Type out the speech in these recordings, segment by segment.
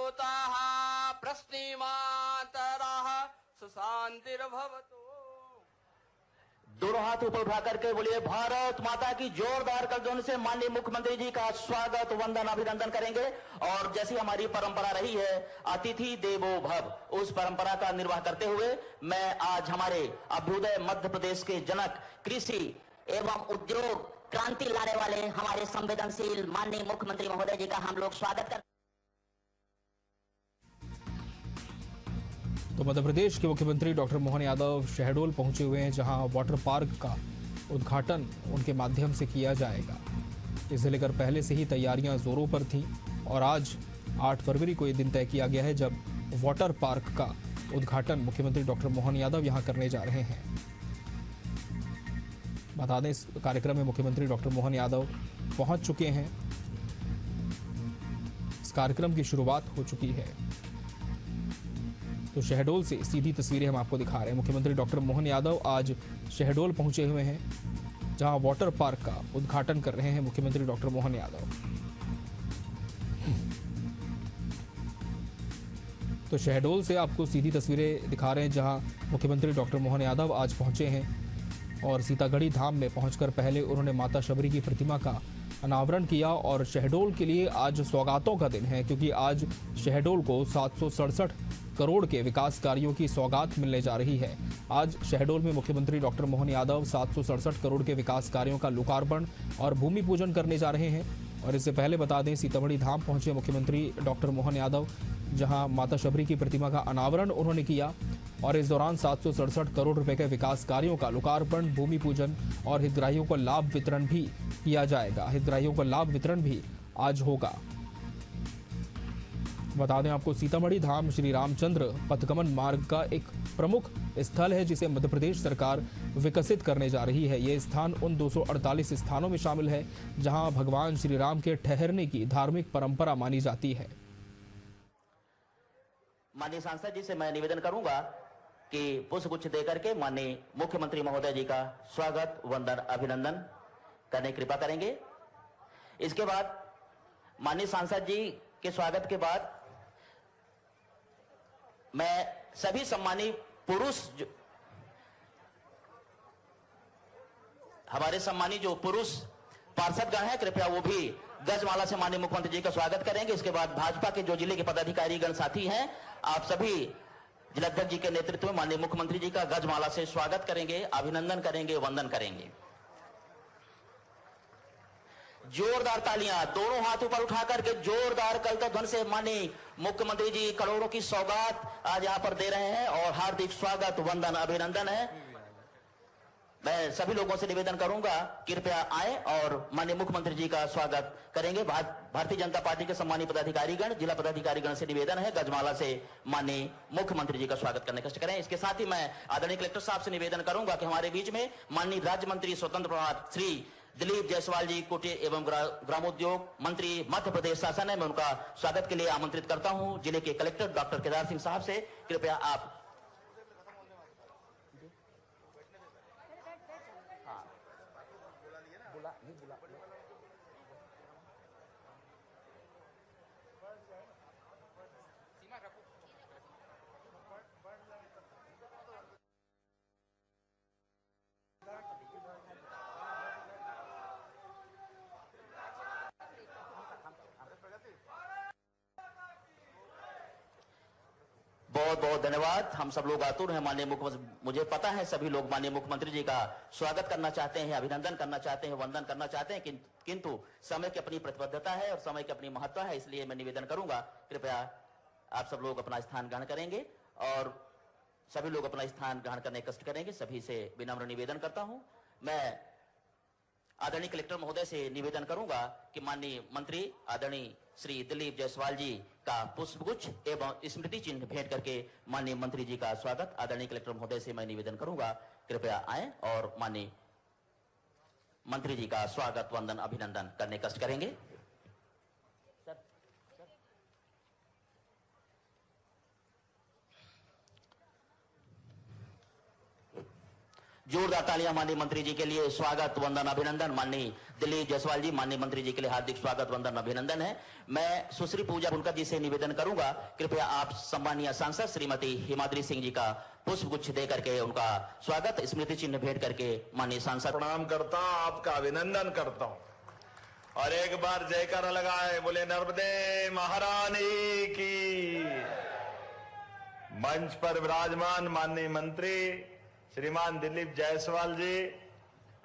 भूताः प्रश्निमातराः सुशांतिर्भवतु। दोनों हाथ ऊपर उठा करके बोलिए भारत माता की। जोरदार करध्वनि से माननीय मुख्यमंत्री जी का स्वागत वंदन अभिनंदन करेंगे। और जैसी हमारी परंपरा रही है अतिथि देवो भव, उस परंपरा का निर्वाह करते हुए मैं आज हमारे अभ्युदय मध्य प्रदेश के जनक, कृषि एवं उद्योग क्रांति लाने वाले हमारे संवेदनशील माननीय मुख्यमंत्री महोदय जी का हम लोग स्वागत करते। तो मध्य प्रदेश के मुख्यमंत्री डॉक्टर मोहन यादव शहडोल पहुंचे हुए हैं, जहां वाटर पार्क का उद्घाटन उनके माध्यम से किया जाएगा। इसे लेकर पहले से ही तैयारियां जोरों पर थीं और आज 8 फरवरी को ये दिन तय किया गया है जब वाटर पार्क का उद्घाटन मुख्यमंत्री डॉक्टर मोहन यादव यहां करने जा रहे हैं। बता दें, इस कार्यक्रम में मुख्यमंत्री डॉक्टर मोहन यादव पहुंच चुके हैं। इस कार्यक्रम की शुरुआत हो चुकी है। तो शहडोल से सीधी तस्वीरें हम आपको दिखा रहे हैं। मुख्यमंत्री डॉक्टर मोहन यादव आज शहडोल पहुंचे हुए हैं, जहां वाटर पार्क का उद्घाटन कर रहे हैं मुख्यमंत्री डॉक्टर मोहन यादव। तो शहडोल से आपको सीधी तस्वीरें दिखा रहे हैं, जहां मुख्यमंत्री डॉक्टर मोहन यादव आज पहुंचे हैं और सीतागढ़ी धाम में पहुंचकर पहले उन्होंने माता शबरी की प्रतिमा का अनावरण किया। और शहडोल के लिए आज सौगातों का दिन है, क्योंकि आज शहडोल को 767 करोड़ के विकास कार्यों की सौगात मिलने जा रही है। आज शहडोल में मुख्यमंत्री डॉक्टर मोहन यादव 767 करोड़ के विकास कार्यों का लोकार्पण और भूमि पूजन करने जा रहे हैं। और इससे पहले बता दें, सीतामढ़ी धाम पहुंचे मुख्यमंत्री डॉक्टर मोहन यादव, जहां माता शबरी की प्रतिमा का अनावरण उन्होंने किया और इस दौरान 767 करोड़ रुपए के विकास कार्यों का लोकार्पण, भूमि पूजन और हितग्राहियों को लाभ वितरण भी किया जाएगा। हितग्राहियों को लाभ वितरण भी आज होगा। बता दें आपको, सीतामढ़ी धाम श्री रामचंद्र पथगमन मार्ग का एक प्रमुख स्थल है, जिसे मध्य प्रदेश सरकार विकसित करने जा रही है। ये स्थान उन 248 स्थानों में शामिल है जहां भगवान श्री राम के ठहरने की धार्मिक परंपरा मानी जाती है। माननीय सांसद जी से मैं निवेदन करूंगा कि पुष्पगुच्छ देकर के माननीय मुख्यमंत्री महोदय जी का स्वागत वंदन अभिनंदन करने की कृपा करेंगे। इसके बाद माननीय सांसद जी के स्वागत के बाद मैं सभी सम्मानित पुरुष, हमारे सम्मानित जो पुरुष पार्षदगण हैं, कृपया वो भी गजमाला से माननीय मुख्यमंत्री जी का स्वागत करेंगे। इसके बाद भाजपा के जो जिले के पदाधिकारी गण साथी हैं, आप सभी जिलाध्यक्ष जी के नेतृत्व में माननीय मुख्यमंत्री जी का गजमाला से स्वागत करेंगे, अभिनंदन करेंगे, वंदन करेंगे। जोरदार तालियां, दोनों हाथ ऊपर उठा करके जोरदार कलतध्वनि से माननीय मुख्यमंत्री जी करोड़ों की सौगात आज यहां पर दे रहे हैं और हार्दिक स्वागत वंदन अभिनंदन है। मैं सभी लोगों से निवेदन करूंगा, कृपया आए और माननीय मुख्यमंत्री जी का स्वागत करेंगे। भारतीय जनता पार्टी के सम्मानित पदाधिकारीगण, जिला पदाधिकारीगण से निवेदन है, गजमाला से माननीय मुख्यमंत्री जी का स्वागत करने का कष्ट करें। इसके साथ ही मैं आदरणीय कलेक्टर साहब से निवेदन करूंगा कि हमारे बीच में माननीय राज्य मंत्री स्वतंत्र प्रभार श्री दिलीप जायसवाल जी, कुटीर एवं ग्रामोद्योग मंत्री मध्य प्रदेश शासन है, मैं उनका स्वागत के लिए आमंत्रित करता हूं। जिले के कलेक्टर डॉक्टर केदार सिंह साहब से कृपया आप बहुत बहुत धन्यवाद। हम सब लोग आतुर हैं माननीय मुख्यमंत्री, मुझे पता है सभी लोग माननीय मुख्यमंत्री जी का स्वागत करना चाहते हैं, अभिनंदन करना चाहते हैं, वंदन करना चाहते हैं, किंतु समय की अपनी प्रतिबद्धता है और समय की अपनी महत्ता है। इसलिए मैं निवेदन करूंगा, कृपया आप सब लोग अपना स्थान ग्रहण करेंगे और सभी लोग अपना स्थान ग्रहण करने का कष्ट करेंगे। सभी से विनम्र निवेदन करता हूं। मैं आदरणीय कलेक्टर महोदय से निवेदन करूंगा कि माननीय मंत्री आदरणीय श्री दिलीप जायसवाल जी का पुष्पगुच्छ एवं स्मृति चिन्ह भेंट करके माननीय मंत्री जी का स्वागत आदरणीय कलेक्टर महोदय से मैं निवेदन करूंगा, कृपया आए और माननीय मंत्री जी का स्वागत वंदन अभिनंदन करने का कष्ट करेंगे। जोरदार तालियां माननीय मंत्री जी के लिए। स्वागत वंदन अभिनंदन। माननीय दिलीप जायसवाल जी, माननीय मंत्री जी के लिए हार्दिक स्वागत वंदन अभिनंदन है। मैं सुश्री पूजा बुनकर जी से निवेदन करूंगा, कृपया आप सम्मानीय सांसद श्रीमती हिमाद्री सिंह जी का पुष्प गुच्छ दे करके उनका स्वागत स्मृति चिन्ह भेंट करके माननीय सांसद। प्रणाम करता हूं, आपका अभिनंदन करता हूं और एक बार जयकारा लगाए, बोले नर्मदे महारानी की। मंच पर विराजमान माननीय मंत्री श्रीमान दिलीप जायसवाल जी,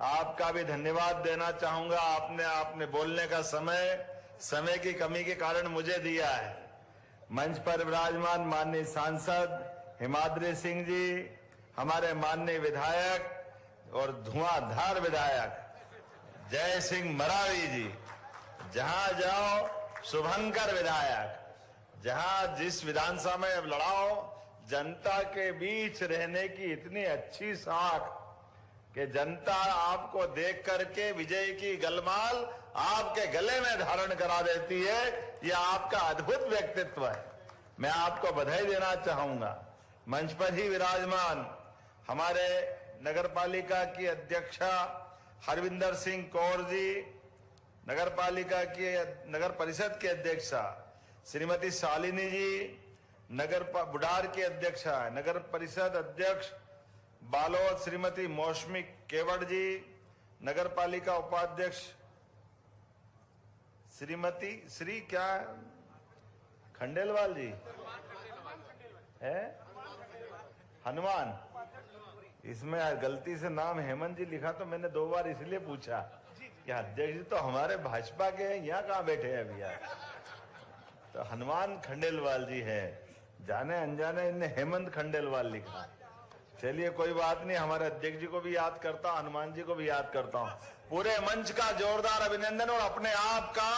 आपका भी धन्यवाद देना चाहूंगा। आपने बोलने का समय की कमी के कारण मुझे दिया है। मंच पर विराजमान माननीय सांसद हिमाद्री सिंह जी, हमारे माननीय विधायक और धुआंधार विधायक जय सिंह मरावी जी, जहां जाओ शुभंकर विधायक, जहां जिस विधानसभा में अब लड़ाओ, जनता के बीच रहने की इतनी अच्छी साख कि जनता आपको देख करके विजय की गलमाल आपके गले में धारण करा देती है। यह आपका अद्भुत व्यक्तित्व है, मैं आपको बधाई देना चाहूंगा। मंच पर ही विराजमान हमारे नगरपालिका की अध्यक्षा हरविंदर सिंह कौर जी, नगर परिषद की अध्यक्षा श्रीमती शालिनी जी, बुढ़ार की अध्यक्षा नगर परिषद अध्यक्ष बालोद श्रीमती मौसमी केवड़ जी, नगर पालिका उपाध्यक्ष श्री क्या खंडेलवाल जी है, हनुमान। इसमें गलती से नाम हेमंत जी लिखा तो मैंने 2 बार इसलिए पूछा कि अध्यक्ष जी तो हमारे भाजपा के हैं, यहाँ कहाँ बैठे हैं भैया। तो हनुमान खंडेलवाल जी है, जाने अनजाने इनने हेमंत खंडेलवाल लिखा। चलिए कोई बात नहीं, हमारे अध्यक्ष जी को भी याद करता हूं, हनुमान जी को भी याद करता हूं। पूरे मंच का जोरदार अभिनंदन और अपने आप का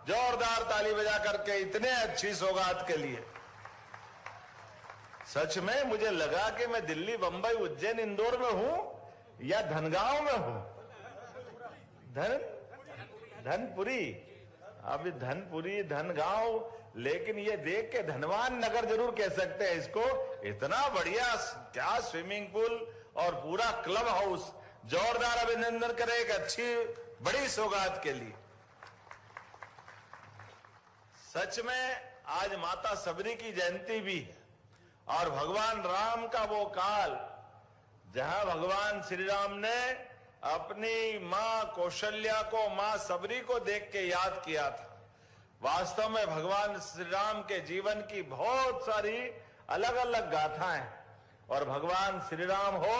जोरदार ताली बजा करके इतने अच्छी सौगात के लिए। सच में मुझे लगा कि मैं दिल्ली, बंबई, उज्जैन, इंदौर में हूं या धनगांव में हूं। धनपुरी, अभी धनपुरी, धनगांव, लेकिन ये देख के धनवान नगर जरूर कह सकते हैं इसको। इतना बढ़िया क्या स्विमिंग पूल और पूरा क्लब हाउस। जोरदार अभिनंदन करें एक अच्छी बड़ी सौगात के लिए। सच में आज माता सबरी की जयंती भी और भगवान राम का वो काल जहां भगवान श्री राम ने अपनी मां कौशल्या को, मां सबरी को देख के याद किया था। वास्तव में भगवान श्री राम के जीवन की बहुत सारी अलग अलग गाथाएं, और भगवान श्री राम हो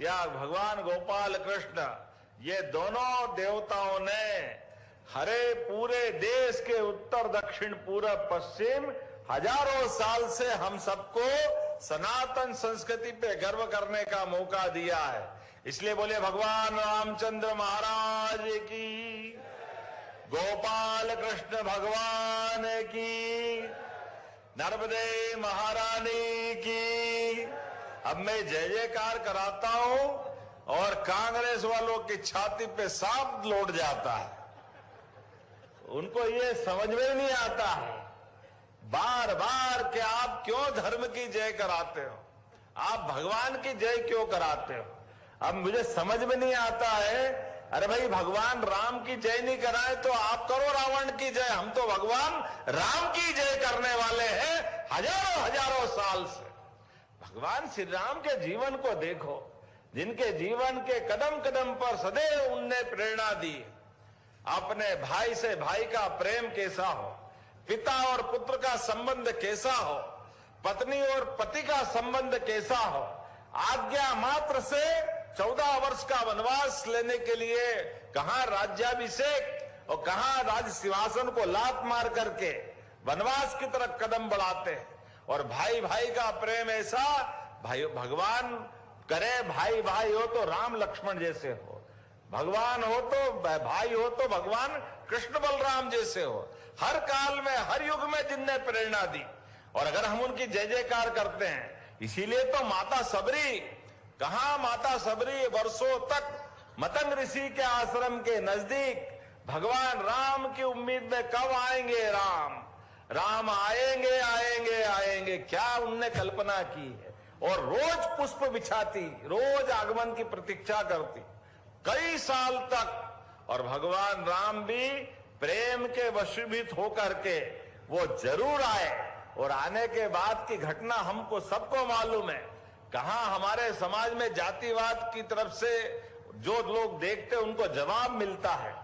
या भगवान गोपाल कृष्ण, ये दोनों देवताओं ने हरे पूरे देश के उत्तर दक्षिण पूरब पश्चिम हजारों साल से हम सबको सनातन संस्कृति पे गर्व करने का मौका दिया है। इसलिए बोले भगवान रामचंद्र महाराज की, गोपाल कृष्ण भगवान की, नर्मदे महारानी की। अब मैं जय जयकार कराता हूं और कांग्रेस वालों की छाती पे सांप लौट जाता है। उनको ये समझ में नहीं आता है बार बार कि आप क्यों धर्म की जय कराते हो, आप भगवान की जय क्यों कराते हो। अब मुझे समझ में नहीं आता है, अरे भाई भगवान राम की जय नहीं कराए तो आप करो रावण की जय। हम तो भगवान राम की जय करने वाले हैं हजारों हजारों साल से। भगवान श्री राम के जीवन को देखो, जिनके जीवन के कदम कदम पर सदैव उनने प्रेरणा दी। अपने भाई से भाई का प्रेम कैसा हो, पिता और पुत्र का संबंध कैसा हो, पत्नी और पति का संबंध कैसा हो। आज्ञा मात्र से 14 वर्ष का वनवास लेने के लिए कहां राज्याभिषेक और कहां राज सिंहासन को लात मार करके वनवास की तरफ कदम बढ़ाते हैं। और भाई भाई का प्रेम ऐसा, भाई भगवान करे भाई भाई हो तो राम लक्ष्मण जैसे हो, भगवान हो तो भाई हो तो भगवान कृष्ण बलराम जैसे हो। हर काल में हर युग में जिनने प्रेरणा दी, और अगर हम उनकी जय जयकार करते हैं, इसीलिए तो माता सबरी, कहा माता सबरी वर्षों तक मतंग ऋषि के आश्रम के नजदीक भगवान राम की उम्मीद में कब आएंगे राम, राम आएंगे आएंगे आएंगे, क्या उनने कल्पना की है। और रोज पुष्प बिछाती, रोज आगमन की प्रतीक्षा करती कई साल तक। और भगवान राम भी प्रेम के वशीभूत होकर के वो जरूर आए, और आने के बाद की घटना हमको सबको मालूम है। कहां हमारे समाज में जातिवाद की तरफ से जो लोग देखते हैं उनको जवाब मिलता है।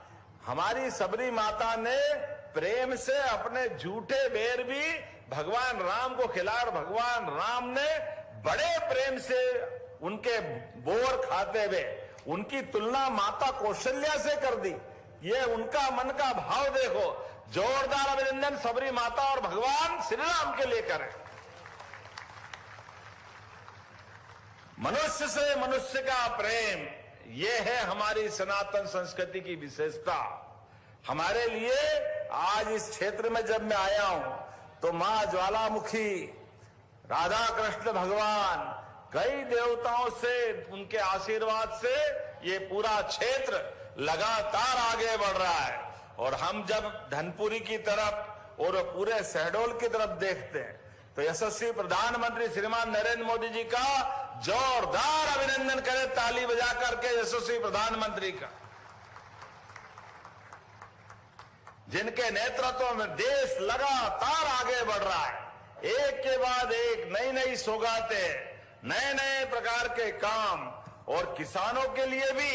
हमारी सबरी माता ने प्रेम से अपने झूठे बेर भी भगवान राम को खिलाया, और भगवान राम ने बड़े प्रेम से उनके बोर खाते हुए उनकी तुलना माता कौशल्या से कर दी। ये उनका मन का भाव देखो। जोरदार अभिनंदन सबरी माता और भगवान श्री राम के लिए करें। मनुष्य से मनुष्य का प्रेम, ये है हमारी सनातन संस्कृति की विशेषता। हमारे लिए आज इस क्षेत्र में जब मैं आया हूं तो मां ज्वालामुखी, राधा कृष्ण भगवान, कई देवताओं से उनके आशीर्वाद से ये पूरा क्षेत्र लगातार आगे बढ़ रहा है। और हम जब धनपुरी की तरफ और पूरे शहडोल की तरफ देखते हैं तो यशस्वी प्रधानमंत्री श्रीमान नरेंद्र मोदी जी का जोरदार अभिनंदन करें ताली बजा करके यशस्वी प्रधानमंत्री का, जिनके नेतृत्व में देश लगातार आगे बढ़ रहा है। एक के बाद एक नई नई सौगातें, नए नए प्रकार के काम, और किसानों के लिए भी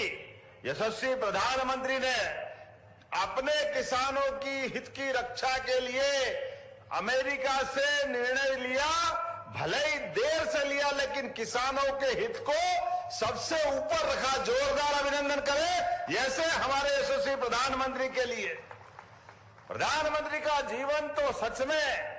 यशस्वी प्रधानमंत्री ने अपने किसानों की हित की रक्षा के लिए अमेरिका से निर्णय लिया। भले ही देर से लिया, लेकिन किसानों के हित को सबसे ऊपर रखा। जोरदार अभिनंदन करें ऐसे हमारे यशस्वी प्रधानमंत्री के लिए। प्रधानमंत्री का जीवन तो सच में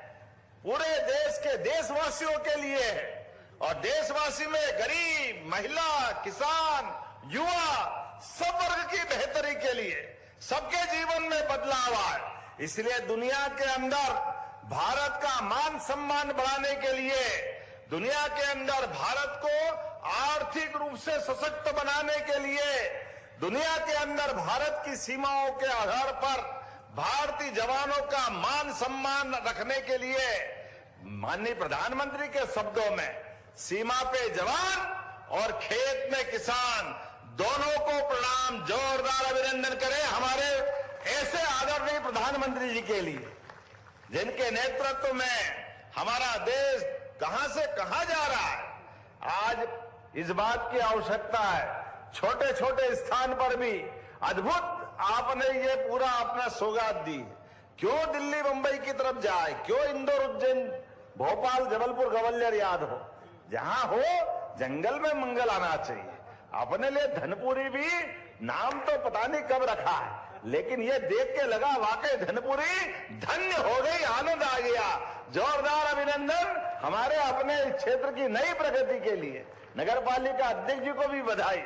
पूरे देश के देशवासियों के लिए है, और देशवासी में गरीब, महिला, किसान, युवा, सब वर्ग की बेहतरी के लिए, सबके जीवन में बदलाव आए। इसलिए दुनिया के अंदर भारत का मान सम्मान बढ़ाने के लिए, दुनिया के अंदर भारत को आर्थिक रूप से सशक्त बनाने के लिए, दुनिया के अंदर भारत की सीमाओं के आधार पर भारतीय जवानों का मान सम्मान रखने के लिए, माननीय प्रधानमंत्री के शब्दों में, सीमा पे जवान और खेत में किसान दोनों को प्रणाम। जोरदार अभिनंदन करें हमारे ऐसे आदरणीय प्रधानमंत्री जी के लिए, जिनके नेतृत्व में हमारा देश कहां से कहां जा रहा है। आज इस बात की आवश्यकता है, छोटे छोटे स्थान पर भी अद्भुत आपने ये पूरा अपना सौगात दी। क्यों दिल्ली मुंबई की तरफ जाए, क्यों इंदौर, उज्जैन, भोपाल, जबलपुर, ग्वालियर याद हो, जहां हो जंगल में मंगल आना चाहिए। अपने लिए धनपुरी भी नाम तो पता नहीं कब रखा है, लेकिन ये देख के लगा वाकई धनपुरी धन्य हो गई, आनंद आ गया। जोरदार अभिनंदन हमारे अपने क्षेत्र की नई प्रगति के लिए। नगर पालिका अध्यक्ष जी को भी बधाई।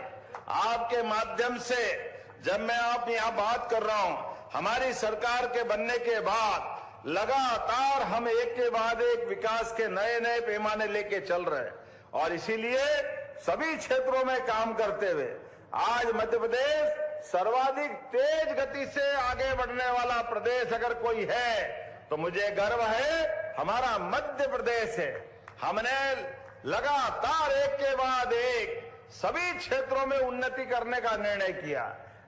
आपके माध्यम से जब मैं आप यहां बात कर रहा हूं, हमारी सरकार के बनने के बाद लगातार हम एक के बाद एक विकास के नए नए पैमाने लेके चल रहे हैं, और इसीलिए सभी क्षेत्रों में काम करते हुए आज मध्य प्रदेश सर्वाधिक तेज गति से आगे बढ़ने वाला प्रदेश अगर कोई है तो मुझे गर्व है, हमारा मध्य प्रदेश है। हमने लगातार एक के बाद एक सभी क्षेत्रों में उन्नति करने का निर्णय किया।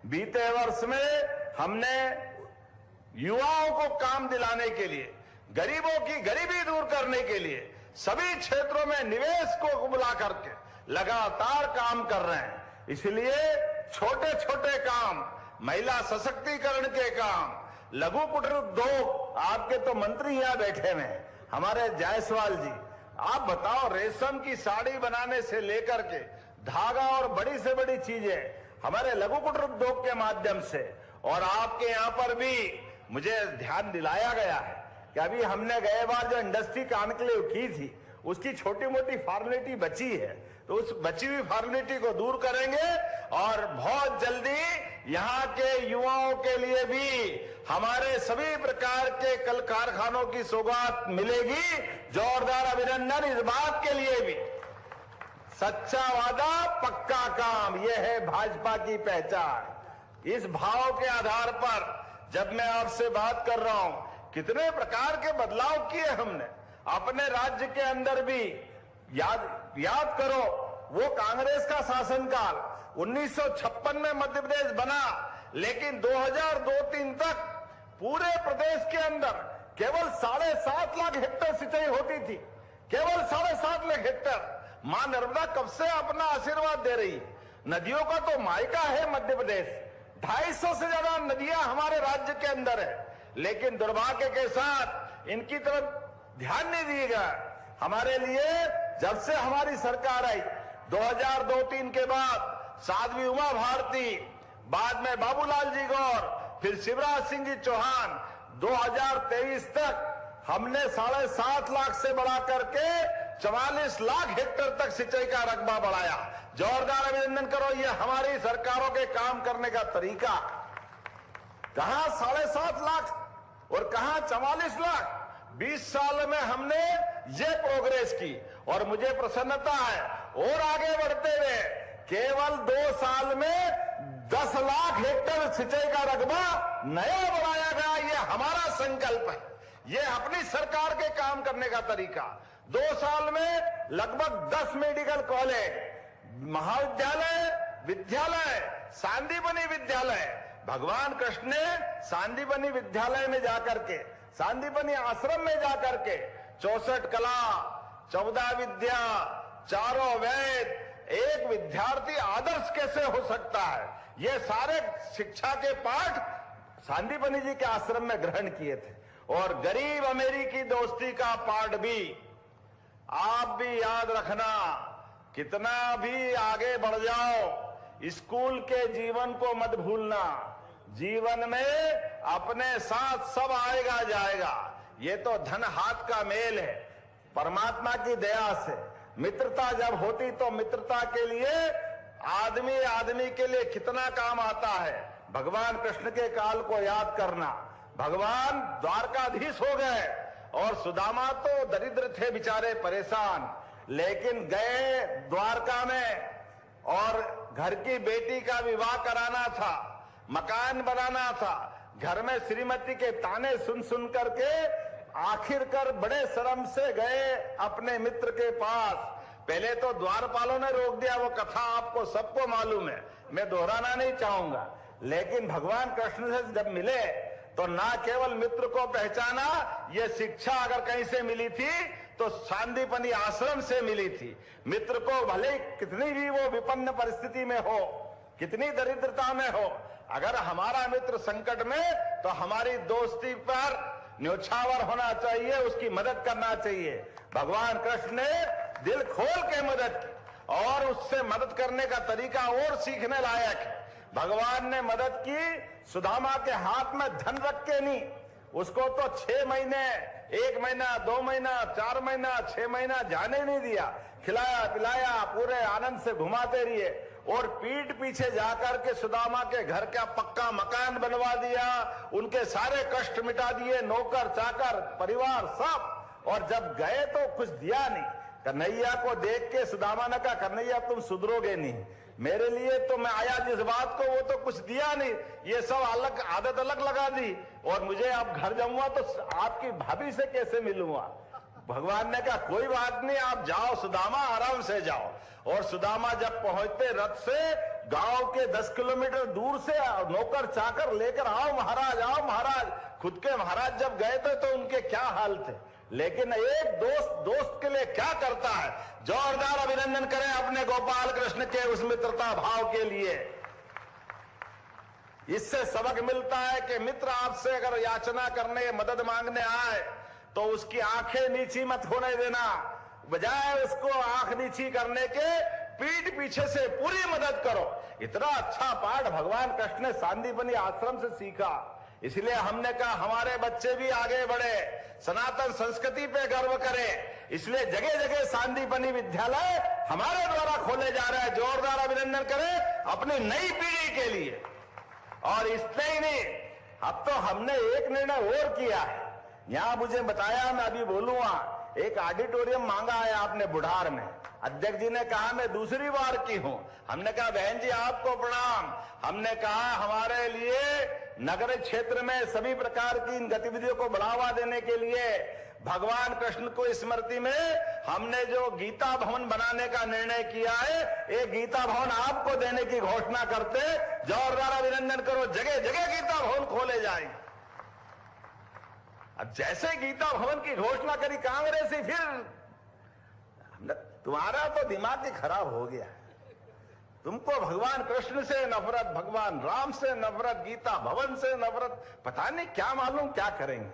बीते वर्ष में हमने युवाओं को काम दिलाने के लिए, गरीबों की गरीबी दूर करने के लिए सभी क्षेत्रों में निवेश को बुला करके लगातार काम कर रहे हैं। इसलिए छोटे छोटे काम, महिला सशक्तिकरण के काम, लघु कुटीर उद्योग, आपके तो मंत्री यहां बैठे हुए हैं, हमारे जायसवाल जी, आप बताओ, रेशम की साड़ी बनाने से लेकर के धागा और बड़ी से बड़ी चीजें हमारे लघु कुटीर उद्योग के माध्यम से। और आपके यहां पर भी मुझे ध्यान दिलाया गया है कि अभी हमने गए बार जो इंडस्ट्री कॉन्क्लेव की थी, उसकी छोटी मोटी फॉर्मेलिटी बची है, तो उस बची हुई फॉर्मेलिटी को दूर करेंगे, और बहुत जल्दी यहाँ के युवाओं के लिए भी हमारे सभी प्रकार के कल कारखानों की सौगात मिलेगी। जोरदार अभिनंदन इस बात के लिए भी। सच्चा वादा पक्का काम, यह है भाजपा की पहचान। इस भाव के आधार पर जब मैं आपसे बात कर रहा हूं, कितने प्रकार के बदलाव किए हमने अपने राज्य के अंदर भी। याद याद करो, वो कांग्रेस का शासनकाल 1956 में मध्य प्रदेश बना, लेकिन 2002-03 तक पूरे प्रदेश के अंदर केवल 7.5 लाख हेक्टेयर सिंचाई होती थी, केवल 7.5 लाख हेक्टेयर। मां नर्मदा कब से अपना आशीर्वाद दे रही है। नदियों का तो मायका है मध्य प्रदेश, 250 से ज्यादा नदियां हमारे राज्य के अंदर है, लेकिन दुर्भाग्य के साथ इनकी तरफ ध्यान नहीं दिया गया। हमारे लिए जब से हमारी सरकार आई 2002-03 के बाद साध्वी उमा भारती, बाद में बाबूलाल जी गौर, फिर शिवराज सिंह जी चौहान, 2023 तक हमने 7.5 लाख से बढ़ा करके 44 लाख हेक्टेयर तक सिंचाई का रकबा बढ़ाया। जोरदार अभिनंदन करो, ये हमारी सरकारों के काम करने का तरीका। कहां 7.5 लाख और कहां 44 लाख। 20 साल में हमने ये प्रोग्रेस की और मुझे प्रसन्नता है और आगे बढ़ते हुए केवल 2 साल में 10 लाख हेक्टेयर सिंचाई का रकबा नया बढ़ाया गया। ये हमारा संकल्प है, ये अपनी सरकार के काम करने का तरीका। 2 साल में लगभग 10 मेडिकल कॉलेज, महाविद्यालय, विद्यालय, सांदीपनि विद्यालय। भगवान कृष्ण ने सांदीपनि विद्यालय में जाकर के, सांदीपनि आश्रम में जाकर के 64 कला, 14 विद्या, 4 वेद, एक विद्यार्थी आदर्श कैसे हो सकता है, ये सारे शिक्षा के पाठ सांदीपनि जी के आश्रम में ग्रहण किए थे। और गरीब अमेरिकी दोस्ती का पाठ भी आप भी याद रखना। कितना भी आगे बढ़ जाओ, स्कूल के जीवन को मत भूलना। जीवन में अपने साथ सब आएगा जाएगा, ये तो धन हाथ का मेल है। परमात्मा की दया से मित्रता जब होती तो मित्रता के लिए आदमी आदमी के लिए कितना काम आता है। भगवान कृष्ण के काल को याद करना। भगवान द्वारकाधीश हो गए और सुदामा तो दरिद्र थे बेचारे, परेशान, लेकिन गए द्वारका में और घर की बेटी का विवाह कराना था, मकान बनाना था। घर में श्रीमती के ताने सुन सुन करके आखिरकार बड़े शर्म से गए अपने मित्र के पास। पहले तो द्वारपालों ने रोक दिया, वो कथा आपको सबको मालूम है, मैं दोहराना नहीं चाहूंगा। लेकिन भगवान कृष्ण से जब मिले तो ना केवल मित्र को पहचाना, ये शिक्षा अगर कहीं से मिली थी तो सांदीपनि आश्रम से मिली थी। मित्र को भले कितनी भी वो विपन्न परिस्थिति में हो, कितनी दरिद्रता में हो, अगर हमारा मित्र संकट में तो हमारी दोस्ती पर न्योछावर होना चाहिए, उसकी मदद करना चाहिए। भगवान कृष्ण ने दिल खोल के मदद की और उससे मदद करने का तरीका और सीखने लायक है। भगवान ने मदद की, सुदामा के हाथ में धन रख के नहीं, उसको तो 6 महीने, 1 महीना, 2 महीना, 4 महीना, 6 महीना जाने नहीं दिया। खिलाया पिलाया, पूरे आनंद से घुमाते रहिए और पीठ पीछे जाकर के सुदामा के घर का पक्का मकान बनवा दिया, उनके सारे कष्ट मिटा दिए, नौकर चाकर परिवार सब। और जब गए तो कुछ दिया नहीं। कन्हैया को देख के सुदामा ने कहा, कन्हैया तुम सुधरोगे नहीं, मेरे लिए तो मैं आया जिस बात को वो तो कुछ दिया नहीं, ये सब अलग आदत अलग लगा दी, और मुझे अब घर जाऊंगा तो आपकी भाभी से कैसे मिलूंगा। भगवान ने कहा कोई बात नहीं, आप जाओ सुदामा, आराम से जाओ। और सुदामा जब पहुंचते रथ से, गांव के 10 किलोमीटर दूर से नौकर चाकर लेकर आओ महाराज। खुद के महाराज जब गए थे तो उनके क्या हाल थे, लेकिन एक दोस्त के लिए क्या करता है। जोरदार अभिनंदन करें अपने गोपाल कृष्ण के उस मित्रता भाव के लिए। इससे सबक मिलता है कि मित्र आपसे अगर याचना करने, मदद मांगने आए तो उसकी आंखें नीची मत होने देना, बजाय उसको आंख नीची करने के पीठ पीछे से पूरी मदद करो। इतना अच्छा पाठ भगवान कृष्ण ने सांदीपनि आश्रम से सीखा। इसलिए हमने कहा हमारे बच्चे भी आगे बढ़े, सनातन संस्कृति पे गर्व करें। इसलिए जगह जगह सांदीपनि विद्यालय हमारे द्वारा खोले जा रहे हैं। जोरदार अभिनंदन करें अपनी नई पीढ़ी के लिए। और इसलिए ही नहीं, अब तो हमने एक निर्णय और किया है, यहां मुझे बताया, मैं अभी बोलूंगा, एक ऑडिटोरियम मांगा है आपने बुढ़ार में। अध्यक्ष जी ने कहा मैं दूसरी बार की हूं। हमने कहा बहन जी आपको प्रणाम। हमने कहा हमारे लिए नगर क्षेत्र में सभी प्रकार की इन गतिविधियों को बढ़ावा देने के लिए भगवान कृष्ण को स्मृति में हमने जो गीता भवन बनाने का निर्णय किया है, ये गीता भवन आपको देने की घोषणा करते, जोरदार अभिनंदन करो। जगह जगह गीता भवन खोले जाएंगे। अब जैसे गीता भवन की घोषणा करी कांग्रेस ही, फिर तुम्हारा तो दिमाग ही खराब हो गया। तुमको भगवान कृष्ण से नफरत, भगवान राम से नफरत, गीता भवन से नफरत, पता नहीं क्या मालूम क्या करेंगे।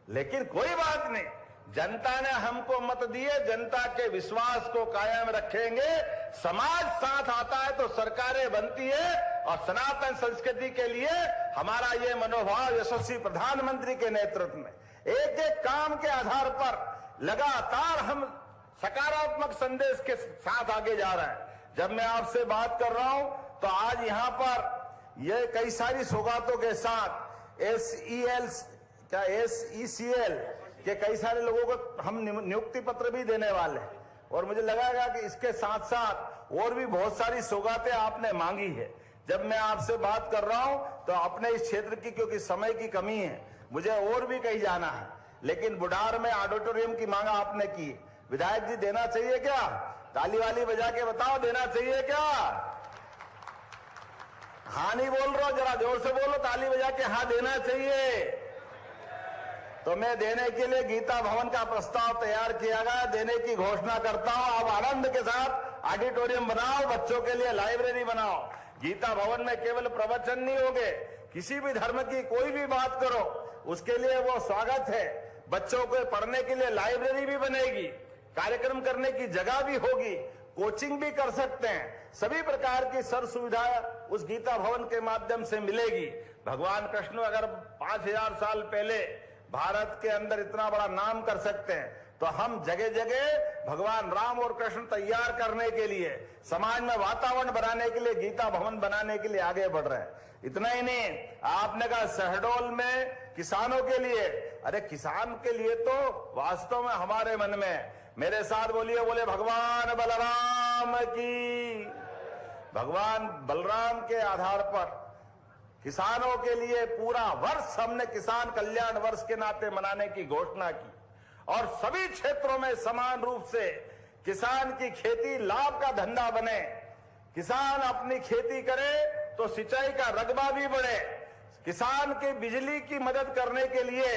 लेकिन कोई बात नहीं, जनता ने हमको मत दिए, जनता के विश्वास को कायम रखेंगे। समाज साथ आता है तो सरकारें बनती है, और सनातन संस्कृति के लिए हमारा ये मनोभाव यशस्वी प्रधानमंत्री के नेतृत्व में एक एक काम के आधार पर लगातार हम सकारात्मक संदेश के साथ आगे जा रहे हैं। जब मैं आपसे बात कर रहा हूं तो आज यहां पर ये कई सारी सौगातों के साथ SECL के कई सारे लोगों को हम नियुक्ति पत्र भी देने वाले हैं, और मुझे लगेगा कि इसके साथ साथ और भी बहुत सारी सौगातें आपने मांगी है। जब मैं आपसे बात कर रहा हूं तो अपने इस क्षेत्र की, क्योंकि समय की कमी है, मुझे और भी कहीं जाना है, लेकिन बुढ़ार में ऑडिटोरियम की मांग आपने की। विधायक जी देना चाहिए क्या? ताली वाली बजा के बताओ, देना चाहिए क्या? हाँ नहीं बोल रहा, जरा जोर से बोलो, ताली बजा के हाँ देना चाहिए। तो मैं देने के लिए गीता भवन का प्रस्ताव तैयार किया गया, देने की घोषणा करता हूं। आप आनंद के साथ ऑडिटोरियम बनाओ, बच्चों के लिए लाइब्रेरी बनाओ। गीता भवन में केवल प्रवचन नहीं होंगे, किसी भी धर्म की कोई भी बात करो उसके लिए वो स्वागत है। बच्चों को पढ़ने के लिए लाइब्रेरी भी बनेगी, कार्यक्रम करने की जगह भी होगी, कोचिंग भी कर सकते हैं। सभी प्रकार की सर्व सुविधा उस गीता भवन के माध्यम से मिलेगी। भगवान कृष्ण अगर 5000 साल पहले भारत के अंदर इतना बड़ा नाम कर सकते हैं, तो हम जगह जगह भगवान राम और कृष्ण तैयार करने के लिए, समाज में वातावरण बनाने के लिए, गीता भवन बनाने के लिए आगे बढ़ रहे हैं। इतना ही नहीं, आपने कहा शहडोल में किसानों के लिए, अरे किसान के लिए तो वास्तव में हमारे मन में, मेरे साथ बोलिए, बोले भगवान बलराम की। भगवान बलराम के आधार पर किसानों के लिए पूरा वर्ष हमने किसान कल्याण वर्ष के नाते मनाने की घोषणा की, और सभी क्षेत्रों में समान रूप से किसान की खेती लाभ का धंधा बने। किसान अपनी खेती करे तो सिंचाई का रकबा भी बढ़े। किसान की बिजली की मदद करने के लिए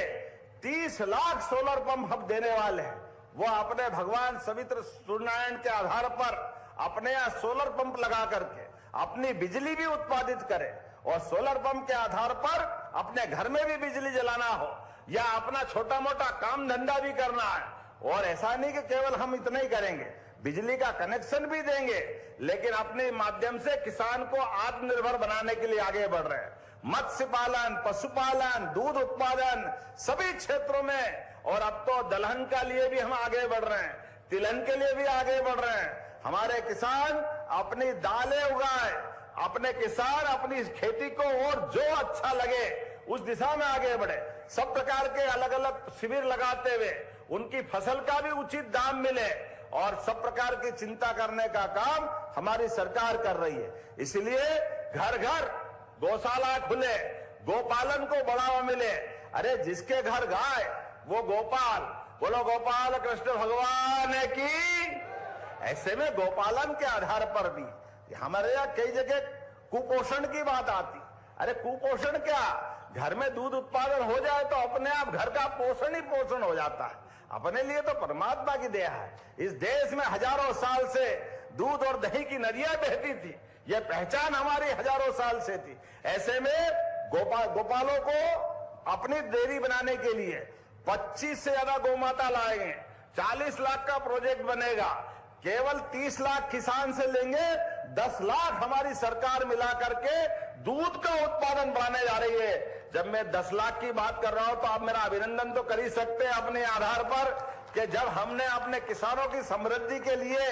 30 लाख सोलर पंप हम देने वाले हैं। वो अपने भगवान सवित्र सूर्यनारायण के आधार पर अपने यहाँ सोलर पंप लगा करके अपनी बिजली भी उत्पादित करे, और सोलर पंप के आधार पर अपने घर में भी बिजली जलाना हो या अपना छोटा मोटा काम धंधा भी करना है। और ऐसा नहीं कि केवल हम इतना ही करेंगे, बिजली का कनेक्शन भी देंगे, लेकिन अपने माध्यम से किसान को आत्मनिर्भर बनाने के लिए आगे बढ़ रहे हैं। मत्स्य पालन, पशुपालन, दूध उत्पादन, सभी क्षेत्रों में, और अब तो दलहन के लिए भी हम आगे बढ़ रहे हैं, तिलहन के लिए भी आगे बढ़ रहे हैं। हमारे किसान अपनी दालें उगाए, अपने किसान अपनी खेती को और जो अच्छा लगे उस दिशा में आगे बढ़े। सब प्रकार के अलग अलग शिविर लगाते हुए उनकी फसल का भी उचित दाम मिले, और सब प्रकार की चिंता करने का काम हमारी सरकार कर रही है। इसलिए घर घर गौशाला खुले, गोपालन को बढ़ावा मिले। अरे जिसके घर गाय वो गोपाल, बोलो गोपाल कृष्ण भगवान की। ऐसे में गोपालन के आधार पर भी हमारे यहाँ कई जगह कुपोषण की बात आती। अरे कुपोषण क्या, घर में दूध उत्पादन हो जाए तो अपने आप घर का पोषण ही पोषण हो जाता है। अपने लिए तो परमात्मा की दया है। इस देश में हजारों साल से दूध और दही की नदियां बहती थी, यह पहचान हमारी हजारों साल से थी। ऐसे में गोपालों को अपनी डेयरी बनाने के लिए 25 से ज्यादा गौमाता लाएंगे। 40 लाख का प्रोजेक्ट बनेगा। केवल 30 लाख किसान से लेंगे, 10 लाख हमारी सरकार मिला करके दूध का उत्पादन बढ़ाने जा रही है। जब मैं 10 लाख की बात कर रहा हूं तो आप मेरा अभिनंदन तो कर ही सकते हैं अपने आधार पर, कि जब हमने अपने किसानों की समृद्धि के लिए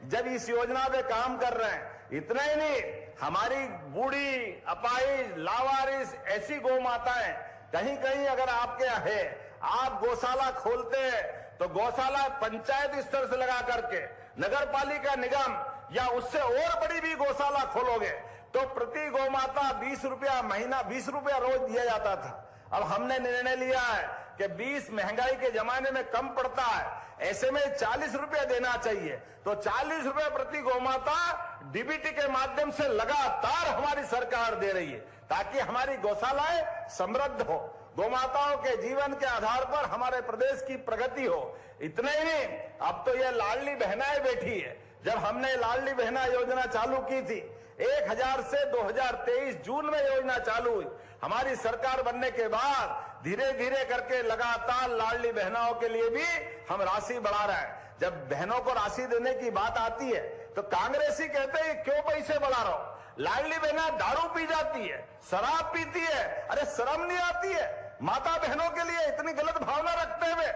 जब इस योजना पे काम कर रहे हैं, इतना ही नहीं, हमारी बूढ़ी, अपाहिज, लावारिस ऐसी गौ माताएं कहीं कहीं अगर आपके है, आप गौशाला खोलते हैं तो गौशाला पंचायत स्तर से लगा करके नगर पालिका निगम या उससे और बड़ी भी गौशाला खोलोगे तो प्रति गौ माता 20 रुपया महीना, 20 रुपया रोज दिया जाता था। अब हमने निर्णय लिया है कि 20 महंगाई के जमाने में कम पड़ता है, ऐसे में 40 रुपए देना चाहिए। तो 40 रुपए प्रति गौमाता डीबीटी के माध्यम से लगातार हमारी सरकार दे रही है, ताकि हमारी गौशालाएं समृद्ध हो, गौमाताओं के जीवन के आधार पर हमारे प्रदेश की प्रगति हो। इतने ही नहीं, अब तो ये लाडली बहनाएं बैठी है। जब हमने लाडली बहना योजना चालू की थी, 1000 से 2023 जून में योजना चालू हुई। हमारी सरकार बनने के बाद धीरे धीरे करके लगातार लाडली बहनाओं के लिए भी हम राशि बढ़ा रहे हैं। जब बहनों को राशि देने की बात आती है तो कांग्रेसी कहते हैं क्यों पैसे बढ़ा रहा हो। लाडली बहना दारू पी जाती है, शराब पीती है, अरे शर्म नहीं आती है माता बहनों के लिए इतनी गलत भावना रखते हुए।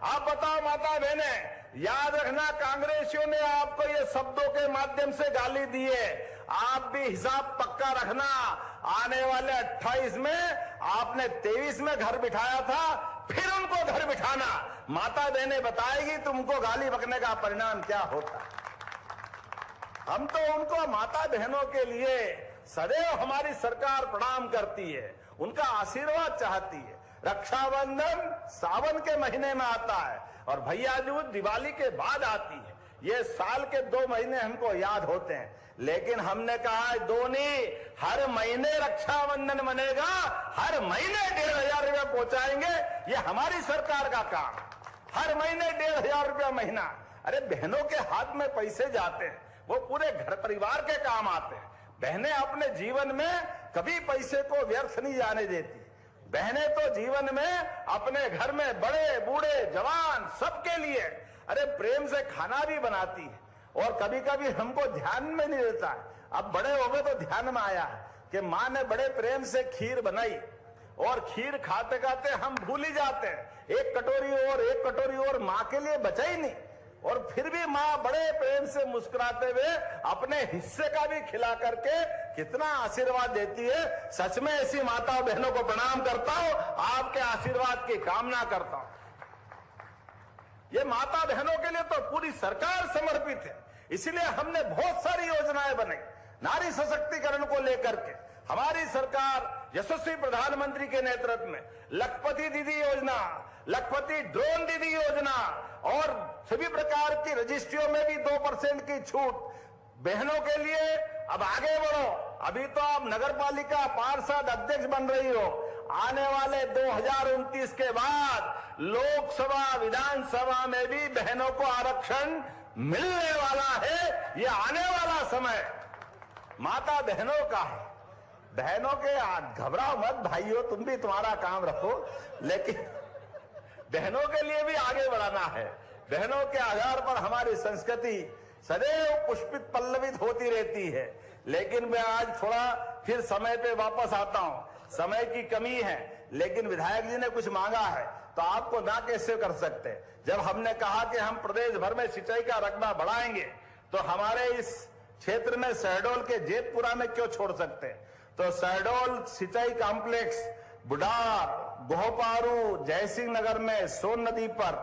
आप बताओ माता बहने, याद रखना कांग्रेसियों ने आपको ये शब्दों के माध्यम से गाली दी है, आप भी हिसाब पक्का रखना। आने वाले 28 में आपने 23 में घर बिठाया था, फिर उनको घर बिठाना। माता बहने बताएगी तुमको गाली बकने का परिणाम क्या होता। हम तो उनको माता बहनों के लिए सदैव हमारी सरकार प्रणाम करती है, उनका आशीर्वाद चाहती है। रक्षाबंधन सावन के महीने में आता है और भैया दूज दिवाली के बाद आती है। ये साल के 2 महीने हमको याद होते हैं, लेकिन हमने कहा दो नहीं, हर महीने रक्षाबंधन बनेगा, हर महीने 1500 रुपया पहुंचाएंगे। ये हमारी सरकार का काम, हर महीने 1500 रुपया महीना। अरे बहनों के हाथ में पैसे जाते हैं, वो पूरे घर परिवार के काम आते हैं। बहनें अपने जीवन में कभी पैसे को व्यर्थ नहीं जाने देती। बहनें तो जीवन में अपने घर में बड़े बूढ़े जवान सबके लिए अरे प्रेम से खाना भी बनाती है, और कभी कभी हमको ध्यान में नहीं रहता है। अब बड़े हो गए तो ध्यान में आया है कि माँ ने बड़े प्रेम से खीर बनाई, और खीर खाते खाते हम भूल ही जाते हैं, एक कटोरी और माँ के लिए बचा ही नहीं, और फिर भी माँ बड़े प्रेम से मुस्कुराते हुए अपने हिस्से का भी खिला करके कितना आशीर्वाद देती है। सच में ऐसी माता बहनों को प्रणाम करता हूं, आपके आशीर्वाद की कामना करता हूं। ये माता बहनों के लिए तो पूरी सरकार समर्पित है, इसलिए हमने बहुत सारी योजनाएं बनाई नारी सशक्तिकरण को लेकर के। हमारी सरकार यशस्वी प्रधानमंत्री के नेतृत्व में लखपति दीदी योजना, लखपति ड्रोन दीदी योजना, और सभी प्रकार की रजिस्ट्रियों में भी 2% की छूट। बहनों के लिए अब आगे बढ़ो, अभी तो आप नगर पालिका पार्षद अध्यक्ष बन रही हो, आने वाले 2029 के बाद लोकसभा विधानसभा में भी बहनों को आरक्षण मिलने वाला है। ये आने वाला समय माता बहनों का है। बहनों के घबराओ मत भाइयों, तुम भी तुम्हारा काम रखो, लेकिन बहनों के लिए भी आगे बढ़ाना है। बहनों के आधार पर हमारी संस्कृति सदैव पुष्पित पल्लवित होती रहती है। लेकिन मैं आज थोड़ा फिर समय पे वापस आता हूं, समय की कमी है, लेकिन विधायक जी ने कुछ मांगा है तो आपको ना कैसे कर सकते। जब हमने कहा कि हम प्रदेश भर में सिंचाई का रकबा बढ़ाएंगे, तो हमारे इस क्षेत्र में शहडोल के जेतपुरा में क्यों छोड़ सकते। तो शहडोल सिंचाई कॉम्प्लेक्स बुढ़ार, गोहपारू, जयसिंह नगर में सोन नदी पर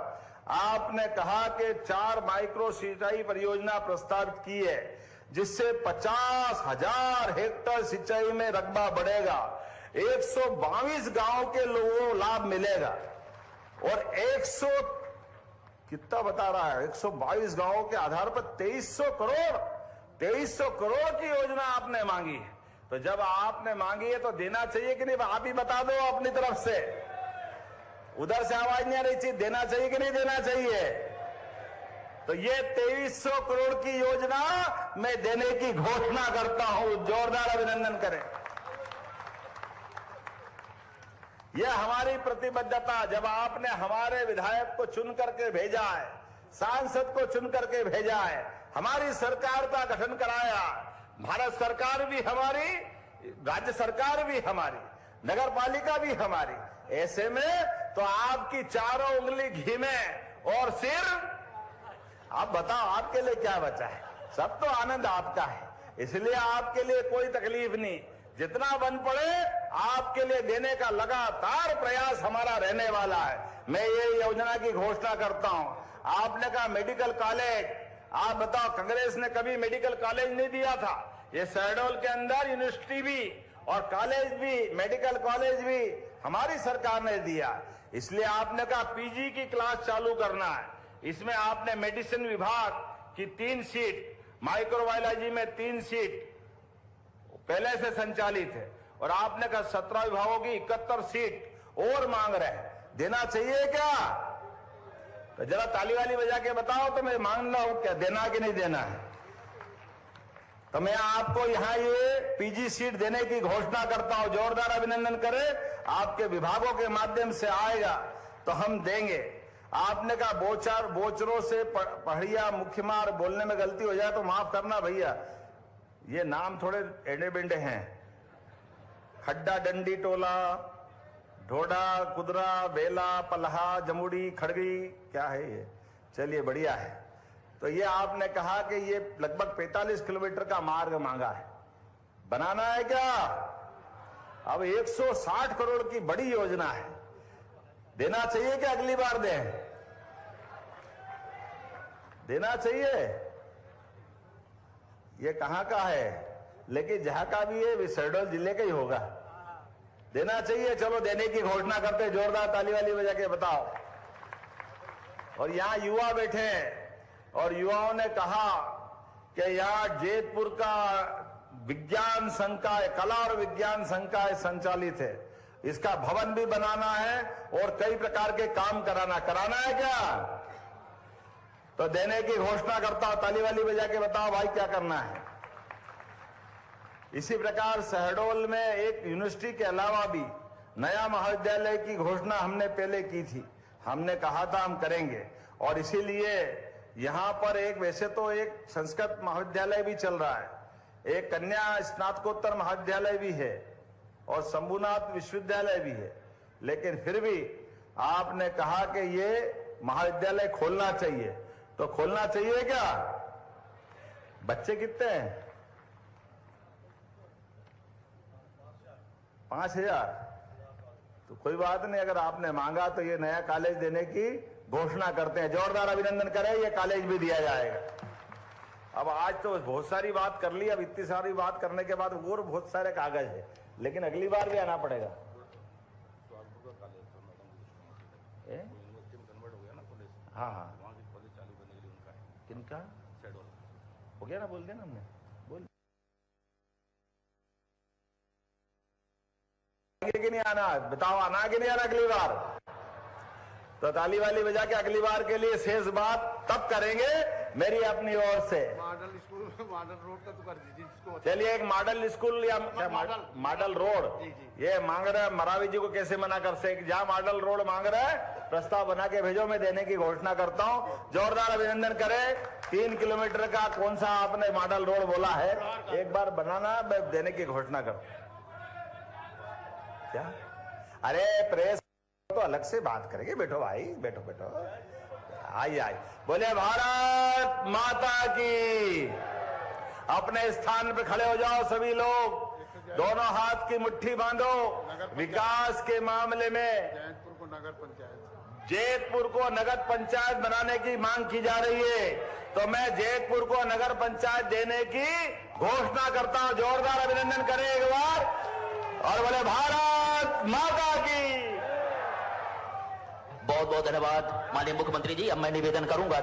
आपने कहा कि 4 माइक्रो सिंचाई परियोजना प्रस्तावित की है, जिससे 50,000 हेक्टेयर सिंचाई में रकबा बढ़ेगा, 122 गांव के लोगों को लाभ मिलेगा, और 100 कितना बता रहा है 122 गांवों के आधार पर 2300 करोड़ की योजना आपने मांगी है। तो जब आपने मांगी है तो देना चाहिए कि नहीं, आप ही बता दो अपनी तरफ से। उधर से आवाज नहीं आ रही, चाहिए देना चाहिए कि नहीं देना चाहिए। तो ये 2300 करोड़ की योजना मैं देने की घोषणा करता हूं, जोरदार अभिनंदन करें। यह हमारी प्रतिबद्धता, जब आपने हमारे विधायक को चुन करके भेजा है, सांसद को चुन करके भेजा है, हमारी सरकार का गठन कराया, भारत सरकार भी हमारी, राज्य सरकार भी हमारी, नगर पालिका भी हमारी, ऐसे में तो आपकी चारों उंगली घी में और सिर, आप बताओ आपके लिए क्या बचा है। सब तो आनंद आपका है, इसलिए आपके लिए कोई तकलीफ नहीं। जितना बन पड़े आपके लिए देने का लगातार प्रयास हमारा रहने वाला है। मैं ये योजना की घोषणा करता हूं। आपने कहा मेडिकल कॉलेज, आप बताओ कांग्रेस ने कभी मेडिकल कॉलेज नहीं दिया था। ये शहडोल के अंदर यूनिवर्सिटी भी और कॉलेज भी, मेडिकल कॉलेज भी हमारी सरकार ने दिया। इसलिए आपने कहा पीजी की क्लास चालू करना है। इसमें आपने मेडिसिन विभाग की 3 सीट, माइक्रोबायोलॉजी में 3 सीट पहले से संचालित है, और आपने कहा 17 विभागों की 71 सीट और मांग रहे हैं। देना चाहिए क्या? तो जरा ताली वाली बजा के बताओ तो मैं मांग रहा हूं क्या, देना कि नहीं देना है? तो मैं आपको यहां ये पीजी सीट देने की घोषणा करता हूं। जोरदार अभिनंदन करें। आपके विभागों के माध्यम से आएगा तो हम देंगे। आपने कहा बोचरों से पहाड़िया मुख्यमार बोलने में गलती हो जाए तो माफ करना भैया, ये नाम थोड़े एडे बेंडे हैं। खड्डा डंडी टोला, ढोडा, कुदरा, बेला, पलहा, जमुड़ी, खड़गी, क्या है ये? चलिए बढ़िया है। तो ये आपने कहा कि ये लगभग 45 किलोमीटर का मार्ग मांगा है, बनाना है क्या? अब 160 करोड़ की बड़ी योजना है, देना चाहिए कि अगली बार दें? देना चाहिए। ये कहां का है, लेकिन जहां का भी है शहडोल जिले का ही होगा। देना चाहिए। चलो देने की घोषणा करते, जोरदार ताली वाली बजा के बताओ। और यहां युवा बैठे हैं और युवाओं ने कहा कि यहां जैतपुर का विज्ञान संकाय, कला और विज्ञान संकाय संचालित है, इसका भवन भी बनाना है और कई प्रकार के काम कराना है क्या? तो देने की घोषणा करता हूं। ताली वाली बजा के बताओ भाई क्या करना है। इसी प्रकार शहडोल में एक यूनिवर्सिटी के अलावा भी नया महाविद्यालय की घोषणा हमने पहले की थी। हमने कहा था हम करेंगे, और इसीलिए यहां पर वैसे तो एक संस्कृत महाविद्यालय भी चल रहा है, एक कन्या स्नातकोत्तर महाविद्यालय भी है और शंभुनाथ विश्वविद्यालय भी है, लेकिन फिर भी आपने कहा कि ये महाविद्यालय खोलना चाहिए। तो खोलना चाहिए क्या? बच्चे कितने हैं? 5000। तो कोई बात नहीं, अगर आपने मांगा तो ये नया कॉलेज देने की घोषणा करते हैं। जोरदार अभिनंदन करें, ये कॉलेज भी दिया जाएगा। अब आज तो बहुत सारी बात कर ली, अब इतनी सारी बात करने के बाद और बहुत सारे कागज है, लेकिन अगली बार भी आना पड़ेगा। हाँ हाँ, किनका हो गया ना, बोल दिया ना हमने, बोल कि नहीं आना, बताओ आना कि नहीं आना अगली बार? तो ताली वाली बजा के अगली बार के लिए शेष बात तब करेंगे मेरी अपनी ओर से। मॉडल स्कूल, मॉडल रोड का तो कर दीजिए जिसको। चलिए एक मॉडल स्कूल या मॉडल रोड, ये मांग रहा है मरावी जी को कैसे मना कर सके? जहां मॉडल रोड मांग रहा है प्रस्ताव बना के भेजो, मैं देने की घोषणा करता हूं। जोरदार अभिनंदन करें। 3 किलोमीटर का कौन सा आपने मॉडल रोड बोला है, एक बार बनाना, मैं देने की घोषणा कर। क्या? अरे प्रेस तो अलग से बात करेंगे, बैठो भाई, बैठो बैठो, आई बोले भारत माता की। अपने स्थान पे खड़े हो जाओ सभी लोग, दोनों हाथ की मुट्ठी बांधो। विकास के मामले में जैतपुर को नगर पंचायत बनाने की मांग की जा रही है, तो मैं जैतपुर को नगर पंचायत देने की घोषणा करता हूं। जोरदार अभिनंदन करें एक बार, और बोले भारत माता की। बहुत बहुत धन्यवाद माननीय मुख्यमंत्री जी। अब मैं निवेदन करूंगा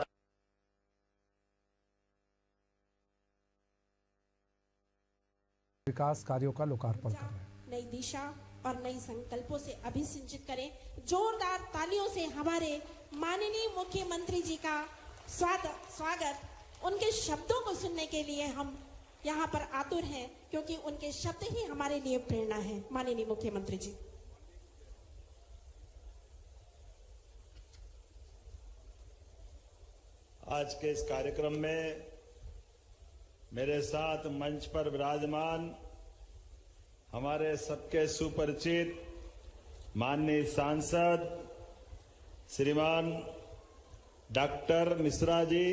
विकास कार्यों का लोकार्पण कर रहे हैं। नई दिशा और नई संकल्पों से अभिसिंचित करें। जोरदार तालियों से हमारे माननीय मुख्यमंत्री जी का स्वागत। उनके शब्दों को सुनने के लिए हम यहाँ पर आतुर हैं, क्योंकि उनके शब्द ही हमारे लिए प्रेरणा है। माननीय मुख्यमंत्री जी। आज के इस कार्यक्रम में मेरे साथ मंच पर विराजमान हमारे सबके सुपरिचित माननीय सांसद श्रीमान डॉक्टर मिश्रा जी,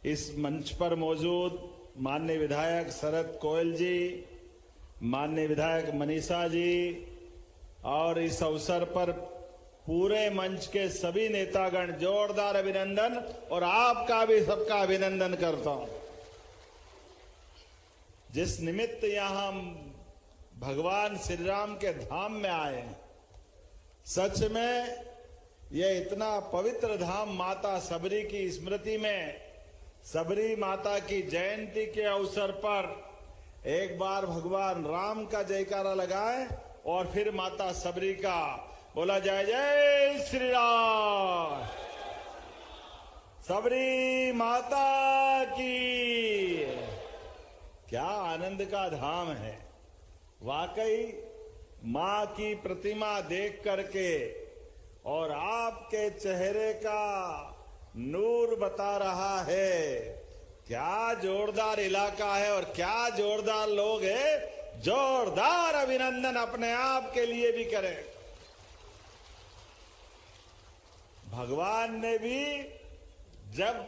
इस मंच पर मौजूद माननीय विधायक शरद कोयल जी, माननीय विधायक मनीषा जी, और इस अवसर पर पूरे मंच के सभी नेतागण, जोरदार अभिनंदन। और आपका भी सबका अभिनंदन करता हूं। जिस निमित्त यहां हम भगवान श्री राम के धाम में आए हैं, सच में यह इतना पवित्र धाम माता सबरी की स्मृति में सबरी माता की जयंती के अवसर पर एक बार भगवान राम का जयकारा लगाएं और फिर माता सबरी का बोला जय जय श्री राम। सबरी माता की। क्या आनंद का धाम है वाकई। मां की प्रतिमा देख करके और आपके चेहरे का नूर बता रहा है क्या जोरदार इलाका है और क्या जोरदार लोग हैं। जोरदार अभिनंदन अपने आप के लिए भी करें। भगवान ने भी जब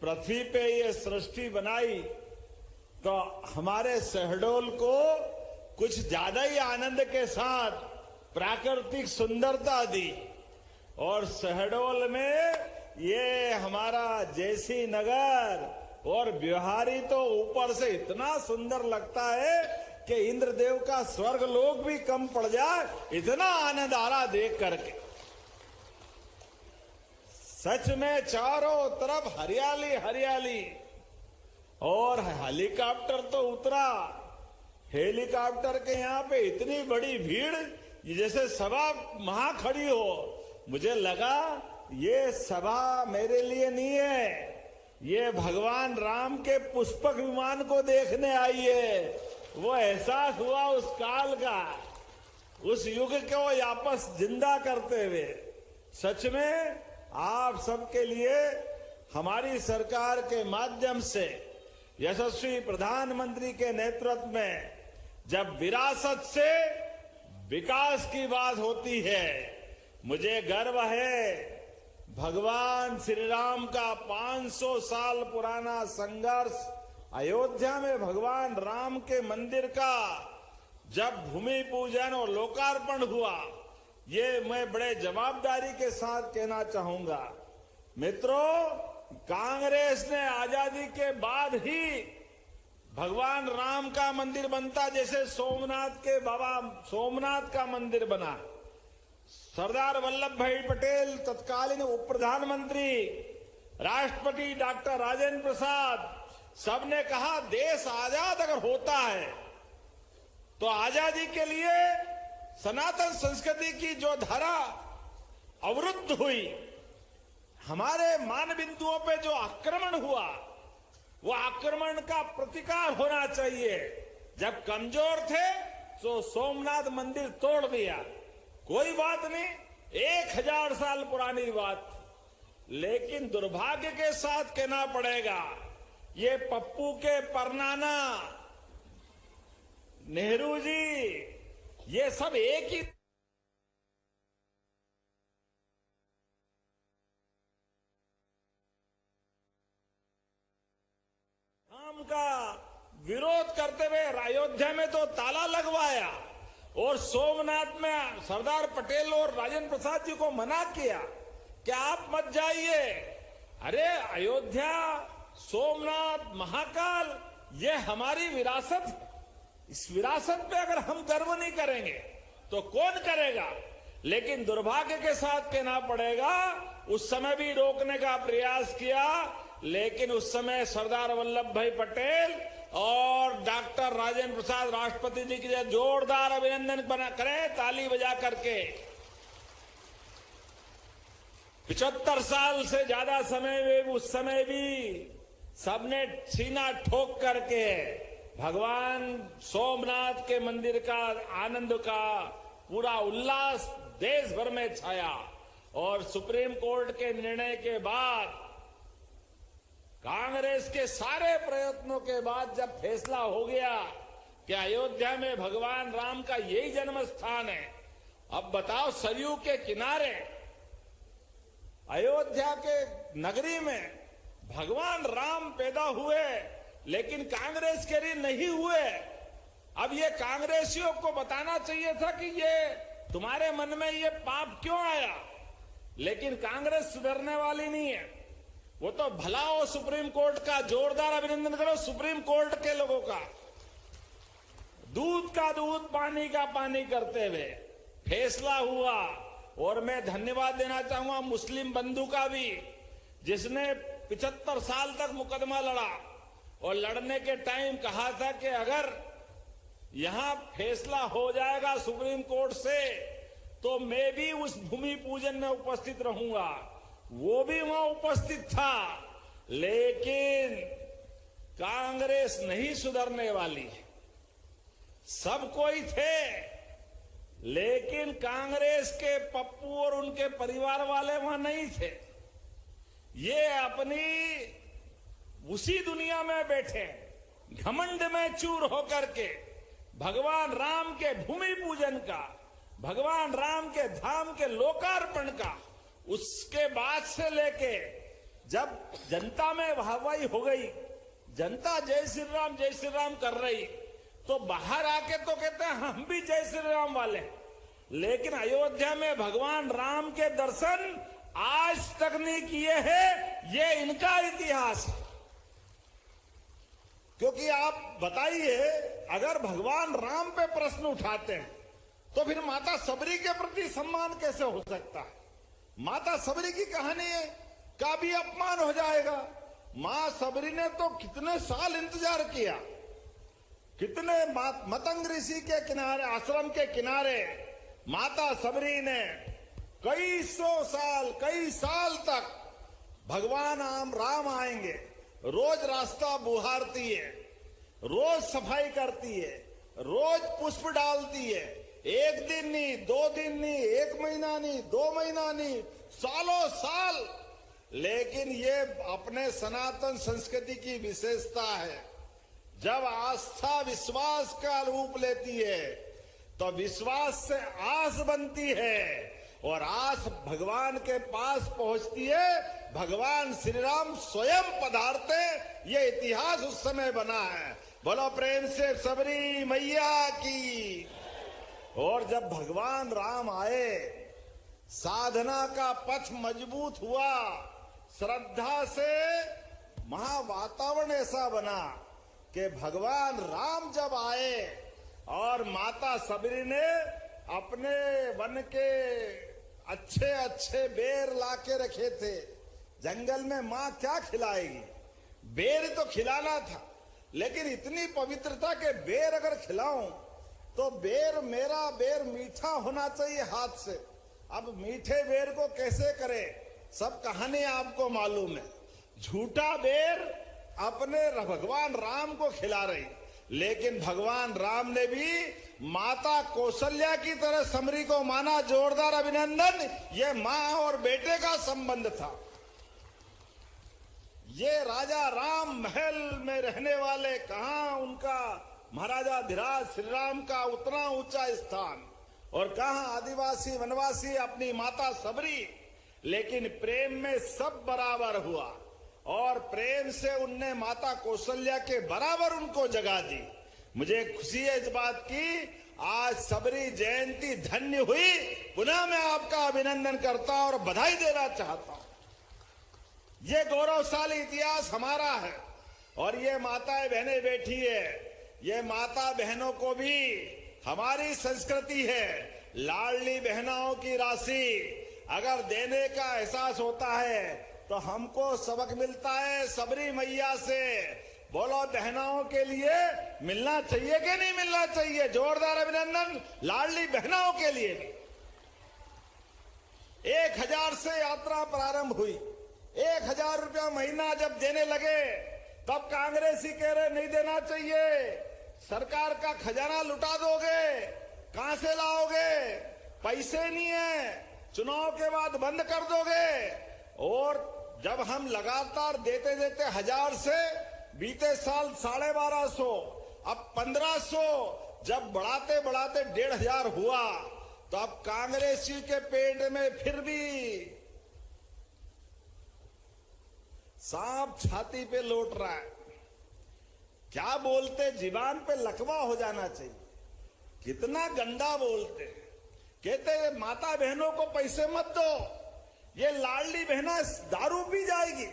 पृथ्वी पे ये सृष्टि बनाई तो हमारे शहडोल को कुछ ज्यादा ही आनंद के साथ प्राकृतिक सुंदरता दी और शहडोल में ये हमारा जैसी नगर और बिहारी तो ऊपर से इतना सुंदर लगता है कि इंद्रदेव का स्वर्ग लोक भी कम पड़ जाए, इतना आनंद आ रहा देख करके। सच में चारों तरफ हरियाली हरियाली। और हेलीकॉप्टर तो उतरा, हेलीकॉप्टर के यहाँ पे इतनी बड़ी भीड़ जैसे सभा वहां खड़ी हो। मुझे लगा ये सभा मेरे लिए नहीं है, ये भगवान राम के पुष्पक विमान को देखने आई है। वो एहसास हुआ उस काल का, उस युग को वापस जिंदा करते हुए। सच में आप सबके लिए हमारी सरकार के माध्यम से यशस्वी प्रधानमंत्री के नेतृत्व में जब विरासत से विकास की बात होती है, मुझे गर्व है भगवान श्री राम का 500 साल पुराना संघर्ष अयोध्या में भगवान राम के मंदिर का जब भूमि पूजन और लोकार्पण हुआ, ये मैं बड़े जवाबदारी के साथ कहना चाहूंगा। मित्रों, कांग्रेस ने आजादी के बाद ही भगवान राम का मंदिर बनता, जैसे सोमनाथ के बाबा सोमनाथ का मंदिर बना। सरदार वल्लभ भाई पटेल तत्कालीन उप प्रधानमंत्री, राष्ट्रपति डॉक्टर राजेंद्र प्रसाद, सबने कहा देश आजाद अगर होता है तो आजादी के लिए सनातन संस्कृति की जो धारा अवरुद्ध हुई, हमारे मान बिंदुओं पे जो आक्रमण हुआ, वो आक्रमण का प्रतिकार होना चाहिए। जब कमजोर थे तो सोमनाथ मंदिर तोड़ दिया, कोई बात नहीं, 1000 साल पुरानी बात। लेकिन दुर्भाग्य के साथ कहना पड़ेगा, ये पप्पू के परनाना, नेहरू जी, ये सब एक ही राम का विरोध करते हुए अयोध्या में तो ताला लगवाया और सोमनाथ में सरदार पटेल और राजेंद्र प्रसाद जी को मना किया कि आप मत जाइए। अरे अयोध्या, सोमनाथ, महाकाल, ये हमारी विरासत है। इस विरासत पे अगर हम गर्व नहीं करेंगे तो कौन करेगा। लेकिन दुर्भाग्य के साथ कहना पड़ेगा, उस समय भी रोकने का प्रयास किया, लेकिन उस समय सरदार वल्लभ भाई पटेल और डॉक्टर राजेंद्र प्रसाद राष्ट्रपति जी के जोरदार अभिनंदन बना करें ताली बजा करके। 75 साल से ज्यादा समय में उस समय भी सबने सीना ठोक करके भगवान सोमनाथ के मंदिर का आनंद का पूरा उल्लास देश भर में छाया। और सुप्रीम कोर्ट के निर्णय के बाद, कांग्रेस के सारे प्रयत्नों के बाद जब फैसला हो गया कि अयोध्या में भगवान राम का यही जन्म स्थान है, अब बताओ सरयू के किनारे अयोध्या के नगरी में भगवान राम पैदा हुए, लेकिन कांग्रेस के लिए नहीं हुए। अब ये कांग्रेसियों को बताना चाहिए था कि ये तुम्हारे मन में ये पाप क्यों आया, लेकिन कांग्रेस सुधरने वाली नहीं है। वो तो भला हो सुप्रीम कोर्ट का, जोरदार अभिनंदन करो सुप्रीम कोर्ट के लोगों का, दूध का दूध पानी का पानी करते हुए फैसला हुआ। और मैं धन्यवाद देना चाहूंगा मुस्लिम बंधु का भी, जिसने 75 साल तक मुकदमा लड़ा और लड़ने के टाइम कहा था कि अगर यहां फैसला हो जाएगा सुप्रीम कोर्ट से तो मैं भी उस भूमि पूजन में उपस्थित रहूंगा। वो भी वहां उपस्थित था, लेकिन कांग्रेस नहीं सुधरने वाली। सब कोई थे, लेकिन कांग्रेस के पप्पू और उनके परिवार वाले वहां नहीं थे। ये अपनी उसी दुनिया में बैठे, घमंड में चूर होकर के भगवान राम के भूमि पूजन का, भगवान राम के धाम के लोकार्पण का, उसके बाद से लेके जब जनता में वाहवाही हो गई, जनता जय श्री राम कर रही, तो बाहर आके तो कहते हैं हम भी जय श्री राम वाले। लेकिन अयोध्या में भगवान राम के दर्शन आज तक नहीं किए हैं, ये इनका इतिहास है। क्योंकि आप बताइए, अगर भगवान राम पे प्रश्न उठाते हैं तो फिर माता सबरी के प्रति सम्मान कैसे हो सकता है? माता सबरी की कहानी का भी अपमान हो जाएगा। मां सबरी ने तो कितने साल इंतजार किया, कितने मतंग ऋषि के किनारे, आश्रम के किनारे माता सबरी ने कई साल तक भगवान राम आएंगे, रोज रास्ता बुहारती है, रोज सफाई करती है, रोज पुष्प डालती है। एक दिन नहीं, 2 दिन नहीं, 1 महीना नहीं, 2 महीना नहीं, सालों साल। लेकिन ये अपने सनातन संस्कृति की विशेषता है। जब आस्था विश्वास का रूप लेती है तो विश्वास से आस बनती है, और आस भगवान के पास पहुंचती है। भगवान श्री राम स्वयं पधारते, ये इतिहास उस समय बना है। बोलो प्रेम से सबरी मैया की। और जब भगवान राम आए, साधना का पथ मजबूत हुआ, श्रद्धा से महावातावरण ऐसा बना कि भगवान राम जब आए और माता सबरी ने अपने वन के अच्छे अच्छे बेर लाके रखे थे। जंगल में मां क्या खिलाएगी, बेर तो खिलाना था, लेकिन इतनी पवित्रता के बेर अगर खिलाऊं तो बेर, मेरा बेर मीठा होना चाहिए हाथ से। अब मीठे बेर को कैसे करें, सब कहानी आपको मालूम है। झूठा बेर अपने भगवान राम को खिला रही, लेकिन भगवान राम ने भी माता कौशल्या की तरह समरी को माना। जोरदार अभिनंदन। ये मां और बेटे का संबंध था। ये राजा राम महल में रहने वाले, कहां उनका महाराजा धीराज श्री राम का उतना ऊंचा स्थान, और कहां आदिवासी वनवासी अपनी माता सबरी। लेकिन प्रेम में सब बराबर हुआ, और प्रेम से उनने माता कौशल्या के बराबर उनको जगा दी। मुझे खुशी है इस बात की, आज सबरी जयंती धन्य हुई। पुनः मैं आपका अभिनंदन करता हूं और बधाई देना चाहता हूं। ये गौरवशाली इतिहास हमारा है, और ये माताएं बहनें बैठी है, ये माता बहनों को भी हमारी संस्कृति है। लाडली बहनों की राशि अगर देने का एहसास होता है तो हमको सबक मिलता है सबरी मैया से। बोलो, बहनों के लिए मिलना चाहिए कि नहीं मिलना चाहिए? जोरदार अभिनंदन लाडली बहनों के लिए। 1000 से यात्रा प्रारंभ हुई। 1000 रुपया महीना जब देने लगे तब कांग्रेसी कह रहे नहीं देना चाहिए, सरकार का खजाना लुटा दोगे, कहां से लाओगे, पैसे नहीं है, चुनाव के बाद बंद कर दोगे। और जब हम लगातार देते देते 1000 से बीते साल 1250, अब 1500, जब बढ़ाते बढ़ाते 1500 हुआ तो अब कांग्रेसी के पेट में फिर भी सांप छाती पे लौट रहा है। क्या बोलते, जीवान पे लकवा हो जाना चाहिए। कितना गंदा बोलते, कहते माता बहनों को पैसे मत दो, ये लाडली बहना दारू पी जाएगी।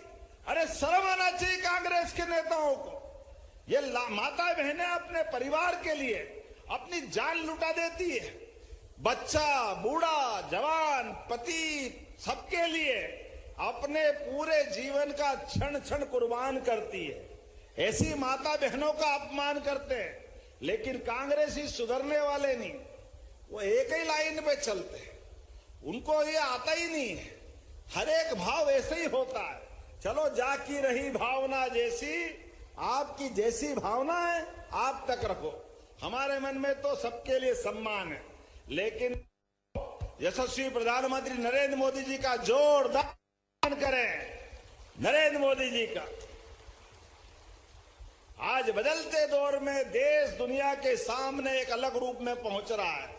अरे शर्म आना चाहिए कांग्रेस के नेताओं को। ये माता बहनें अपने परिवार के लिए अपनी जान लुटा देती है, बच्चा, बूढ़ा, जवान, पति, सबके लिए अपने पूरे जीवन का क्षण क्षण कुर्बान करती है। ऐसी माता बहनों का अपमान करते हैं, लेकिन कांग्रेसी सुधरने वाले नहीं, वो एक ही लाइन पे चलते हैं, उनको ये आता ही नहीं है। हर एक भाव ऐसे ही होता है। चलो जाकी रही भावना जैसी, आपकी जैसी भावना है आप तक रखो। हमारे मन में तो सबके लिए सम्मान है, लेकिन यशस्वी प्रधानमंत्री नरेंद्र मोदी जी का जोरदार करें। नरेंद्र मोदी जी का आज बदलते दौर में देश दुनिया के सामने एक अलग रूप में पहुंच रहा है,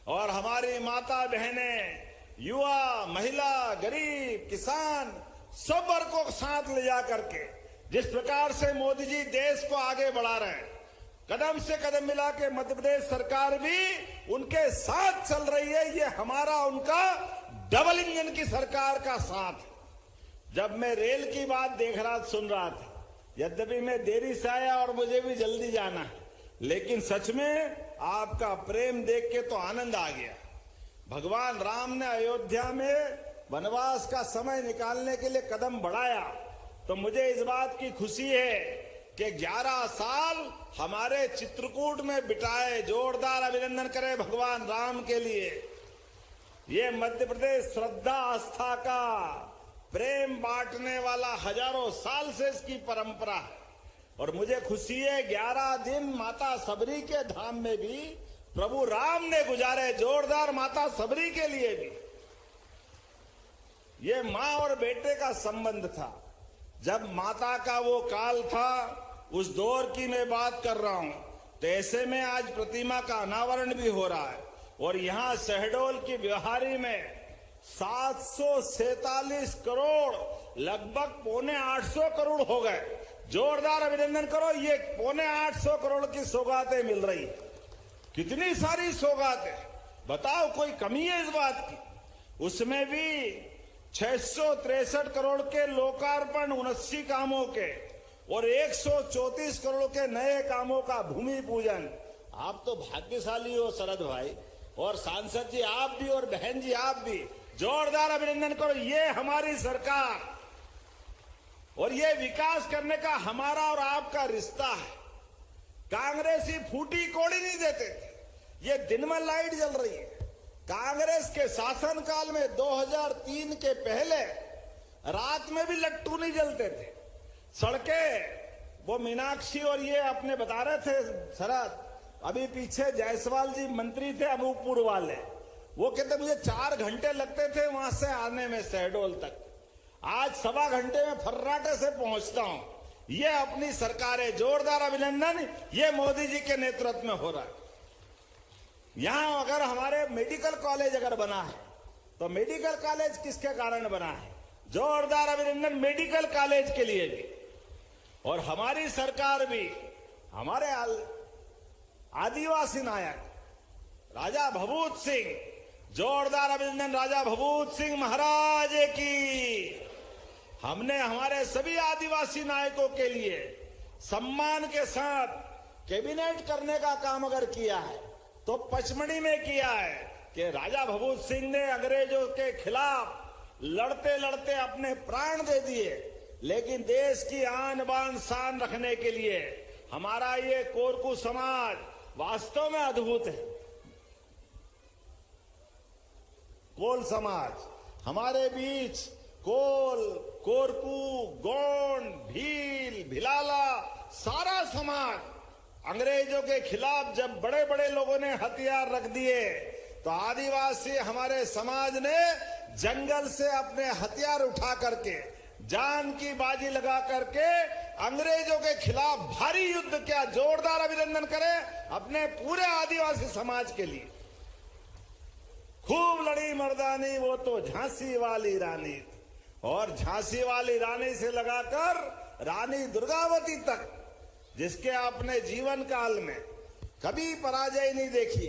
और हमारी माता बहनें, युवा, महिला, गरीब, किसान, सब वर्गों को साथ ले जा करके जिस प्रकार से मोदी जी देश को आगे बढ़ा रहे हैं, कदम से कदम मिला के मध्य प्रदेश सरकार भी उनके साथ चल रही है। ये हमारा उनका डबल इंजन की सरकार का साथ है। जब मैं रेल की बात देख रहा सुन रहा था, यद्यपि मैं देरी से आया और मुझे भी जल्दी जाना है, लेकिन सच में आपका प्रेम देख के तो आनंद आ गया। भगवान राम ने अयोध्या में वनवास का समय निकालने के लिए कदम बढ़ाया, तो मुझे इस बात की खुशी है कि 11 साल हमारे चित्रकूट में बिताए। जोरदार अभिनंदन करें भगवान राम के लिए। ये मध्य प्रदेश श्रद्धा आस्था का प्रेम बांटने वाला हजारों साल से इसकी परंपरा है, और मुझे खुशी है 11 दिन माता सबरी के धाम में भी प्रभु राम ने गुजारे। जोरदार माता सबरी के लिए भी। ये मां और बेटे का संबंध था। जब माता का वो काल था, उस दौर की मैं बात कर रहा हूं, तो ऐसे में आज प्रतिमा का अनावरण भी हो रहा है, और यहां शहडोल की व्यवहारी में 747 करोड़, लगभग 750 करोड़ हो गए। जोरदार अभिनंदन करो। ये 750 करोड़ की सौगातें मिल रही है। कितनी सारी सौगातें, बताओ कोई कमी है इस बात की? उसमें भी 663 करोड़ के लोकार्पण 79 कामों के, और 134 करोड़ के नए कामों का भूमि पूजन। आप तो भाग्यशाली हो शरद भाई, और सांसद जी आप भी, और बहन जी आप भी। जोरदार अभिनंदन करो। ये हमारी सरकार, और ये विकास करने का हमारा और आपका रिश्ता है। कांग्रेसी फूटी कोड़ी नहीं देते थे, ये दिन में लाइट जल रही है। कांग्रेस के शासनकाल में 2003 के पहले रात में भी लट्टू नहीं जलते थे। सड़कें, वो मीनाक्षी और ये अपने बता रहे थे शरद, अभी पीछे जायसवाल जी मंत्री थे अनूपपुर वाले, वो कहते मुझे 4 घंटे लगते थे वहां से आने में शहडोल तक, आज 1.25 घंटे में फर्राटे से पहुंचता हूं। ये अपनी सरकार है। जोरदार अभिनंदन। ये मोदी जी के नेतृत्व में हो रहा है। यहां अगर हमारे मेडिकल कॉलेज अगर बना है, तो मेडिकल कॉलेज किसके कारण बना है? जोरदार अभिनंदन मेडिकल कॉलेज के लिए भी। और हमारी सरकार भी, हमारे आदिवासी नायक राजा भभूत सिंह, जोरदार अभिनंदन राजा भभूत सिंह महाराज की। हमने हमारे सभी आदिवासी नायकों के लिए सम्मान के साथ कैबिनेट करने का काम अगर किया है, तो पचमढ़ी में किया है कि राजा भभूत सिंह ने अंग्रेजों के खिलाफ लड़ते लड़ते अपने प्राण दे दिए, लेकिन देश की आन बान शान रखने के लिए हमारा ये कोरकू समाज वास्तव में अद्भुत है। कोल समाज हमारे बीच, कोल, कोरकू, गोंड, भील, भिलाला, सारा समाज अंग्रेजों के खिलाफ जब बड़े बड़े लोगों ने हथियार रख दिए, तो आदिवासी हमारे समाज ने जंगल से अपने हथियार उठा करके, जान की बाजी लगा करके अंग्रेजों के खिलाफ भारी युद्ध किया। जोरदार अभिनंदन करें अपने पूरे आदिवासी समाज के लिए। खूब लड़ी मर्दानी वो तो झांसी वाली रानी, और झांसी वाली रानी से लगाकर रानी दुर्गावती तक, जिसके अपने जीवन काल में कभी पराजय नहीं देखी,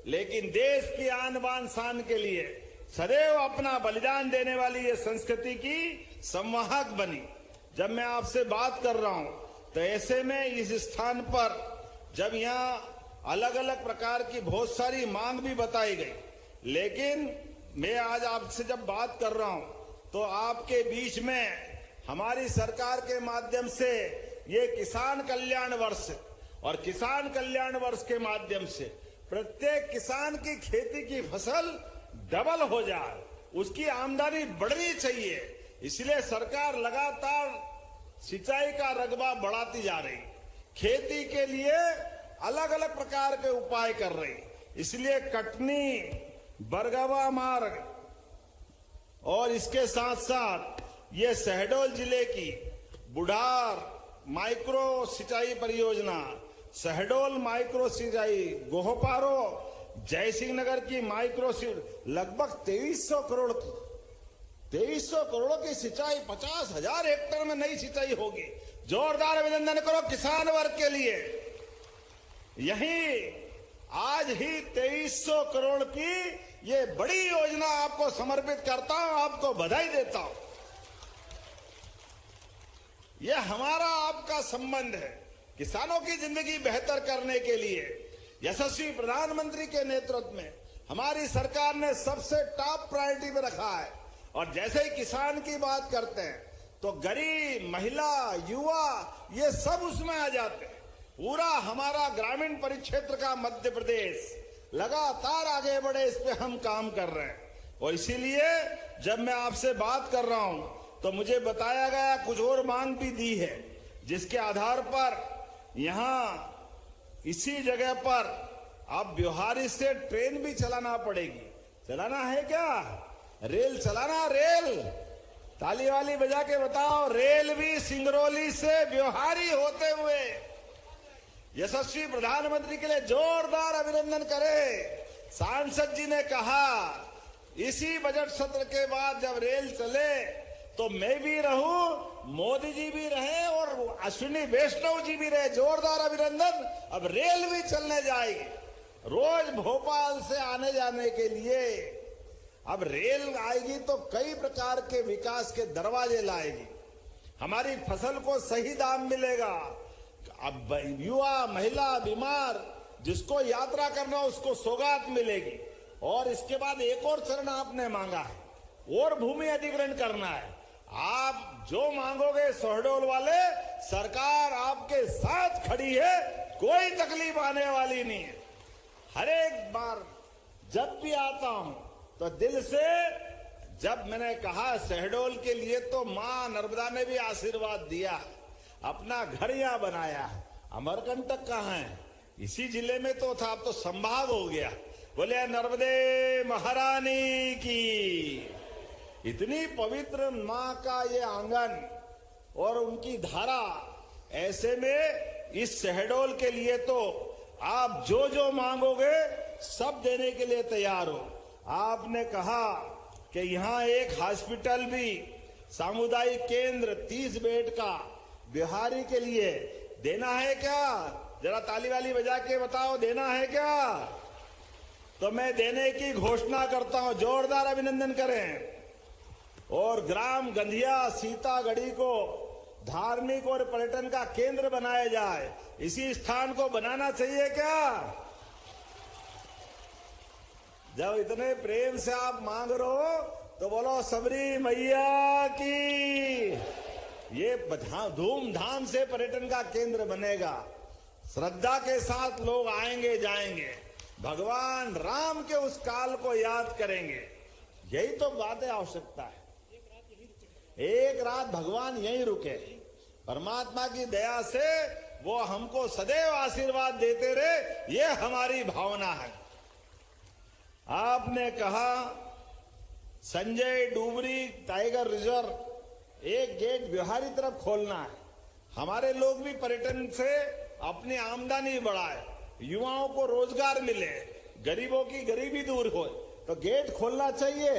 लेकिन देश की आन बान शान के लिए सदैव अपना बलिदान देने वाली ये संस्कृति की संवाहक बनी। जब मैं आपसे बात कर रहा हूं, तो ऐसे में इस स्थान पर जब यहाँ अलग अलग प्रकार की बहुत सारी मांग भी बताई गई, लेकिन मैं आज आपसे जब बात कर रहा हूं तो आपके बीच में हमारी सरकार के माध्यम से ये किसान कल्याण वर्ष और किसान कल्याण वर्ष के माध्यम से प्रत्येक किसान की खेती की फसल डबल हो जाए, उसकी आमदनी बढ़नी चाहिए। इसलिए सरकार लगातार सिंचाई का रकबा बढ़ाती जा रही, खेती के लिए अलग अलग प्रकार के उपाय कर रही। इसलिए कटनी बरगवा मार्ग और इसके साथ साथ ये शहडोल जिले की बुढ़ार माइक्रो सिंचाई परियोजना, शहडोल माइक्रो सिंचाई, गोहपारो जयसिंह नगर की माइक्रो लगभग 2300 करोड़ की सिंचाई, 50,000 हेक्टेयर में नई सिंचाई होगी। जोरदार अभिनंदन करो किसान वर्ग के लिए। यही आज ही 2300 करोड़ की ये बड़ी योजना आपको समर्पित करता हूं, आपको बधाई देता हूं। यह हमारा आपका संबंध है। किसानों की जिंदगी बेहतर करने के लिए यशस्वी प्रधानमंत्री के नेतृत्व में हमारी सरकार ने सबसे टॉप प्रायोरिटी में रखा है। और जैसे ही किसान की बात करते हैं तो गरीब, महिला, युवा ये सब उसमें आ जाते हैं। पूरा हमारा ग्रामीण परिक्षेत्र का मध्य प्रदेश लगातार आगे बढ़े, इस पे हम काम कर रहे हैं। और इसीलिए जब मैं आपसे बात कर रहा हूं तो मुझे बताया गया कुछ और मांग भी दी है, जिसके आधार पर यहां इसी जगह पर अब ब्योहारी से ट्रेन भी चलाना पड़ेगी। चलाना है क्या? रेल चलाना, रेल ताली वाली बजा के बताओ। रेल भी सिंगरौली से ब्योहारी होते हुए यशस्वी प्रधानमंत्री के लिए जोरदार अभिनंदन करें। सांसद जी ने कहा इसी बजट सत्र के बाद जब रेल चले तो मैं भी रहूं, मोदी जी भी रहे और अश्विनी वैष्णव जी भी रहे। जोरदार अभिनंदन। अब रेल भी चलने जाएगी रोज भोपाल से आने जाने के लिए। अब रेल आएगी तो कई प्रकार के विकास के दरवाजे लाएगी। हमारी फसल को सही दाम मिलेगा। अब युवा, महिला, बीमार जिसको यात्रा करना उसको सौगात मिलेगी। और इसके बाद एक और चरण आपने मांगा है, और भूमि अधिग्रहण करना है। आप जो मांगोगे शहडोल वाले, सरकार आपके साथ खड़ी है, कोई तकलीफ आने वाली नहीं है। हर एक बार जब भी आता हूं तो दिल से, जब मैंने कहा शहडोल के लिए तो मां नर्मदा ने भी आशीर्वाद दिया, अपना घर यहां बनाया है। अमरकंटक कहां है? इसी जिले में तो था, अब तो संभाग हो गया। बोले नर्मदे महारानी की। इतनी पवित्र मां का ये आंगन और उनकी धारा, ऐसे में इस शहडोल के लिए तो आप जो जो मांगोगे सब देने के लिए तैयार हो। आपने कहा कि यहां एक हॉस्पिटल भी, सामुदायिक केंद्र 30 बेड का बिहारी के लिए देना है क्या? जरा ताली वाली बजा के बताओ, देना है क्या? तो मैं देने की घोषणा करता हूं। जोरदार अभिनंदन करें। और ग्राम गंधिया सीतागढ़ी को धार्मिक और पर्यटन का केंद्र बनाया जाए। इसी स्थान को बनाना चाहिए क्या? जब इतने प्रेम से आप मांग रहे हो तो बोलो सबरी मैया की। ये धूमधाम से पर्यटन का केंद्र बनेगा। श्रद्धा के साथ लोग आएंगे जाएंगे, भगवान राम के उस काल को याद करेंगे। यही तो बातें आवश्यकता है। एक रात भगवान यहीं रुके। परमात्मा की दया से वो हमको सदैव आशीर्वाद देते रहे, ये हमारी भावना है। आपने कहा संजय डूबरी टाइगर रिजर्व एक गेट बिहारी तरफ खोलना है। हमारे लोग भी पर्यटन से अपनी आमदनी बढ़ाए, युवाओं को रोजगार मिले, गरीबों की गरीबी दूर हो, तो गेट खोलना चाहिए।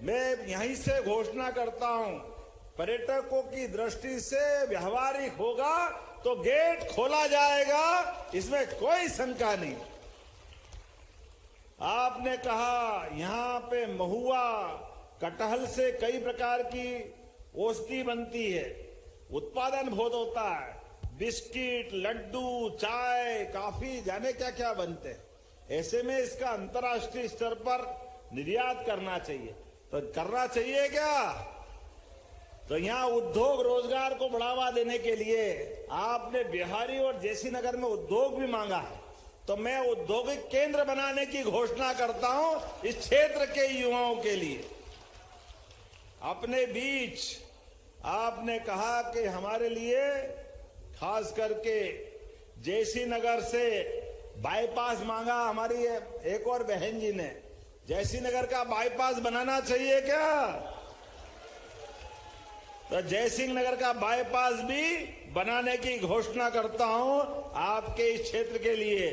मैं यहीं से घोषणा करता हूं, पर्यटकों की दृष्टि से व्यवहारिक होगा तो गेट खोला जाएगा, इसमें कोई शंका नहीं। आपने कहा यहां पे महुआ, कटहल से कई प्रकार की औषधि बनती है, उत्पादन बहुत होता है। बिस्किट, लड्डू, चाय, कॉफी, जाने क्या क्या बनते हैं। ऐसे में इसका अंतर्राष्ट्रीय स्तर पर निर्यात करना चाहिए। तो करना चाहिए क्या? तो यहाँ उद्योग रोजगार को बढ़ावा देने के लिए आपने बिहारी और जेसी नगर में उद्योग भी मांगा है, तो मैं औद्योगिक केंद्र बनाने की घोषणा करता हूं इस क्षेत्र के युवाओं के लिए। अपने बीच आपने कहा कि हमारे लिए खास करके जेसी नगर से बाईपास मांगा, हमारी एक और बहन जी ने जेसी नगर का बाईपास बनाना चाहिए क्या? तो जयसिंह नगर का बाईपास भी बनाने की घोषणा करता हूं आपके इस क्षेत्र के लिए।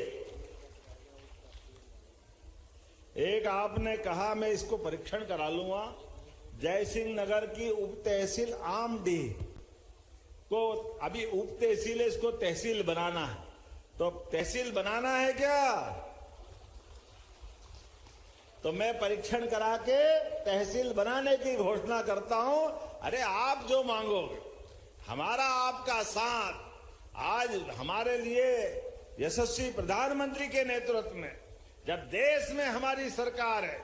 एक आपने कहा, मैं इसको परीक्षण करा लूंगा, जयसिंह नगर की उप तहसील आमडीह को अभी उप तहसील है, इसको तहसील बनाना है। तो तहसील बनाना है क्या? तो मैं परीक्षण करा के तहसील बनाने की घोषणा करता हूं। अरे आप जो मांगोगे, हमारा आपका साथ। आज हमारे लिए यशस्वी प्रधानमंत्री के नेतृत्व में जब देश में हमारी सरकार है,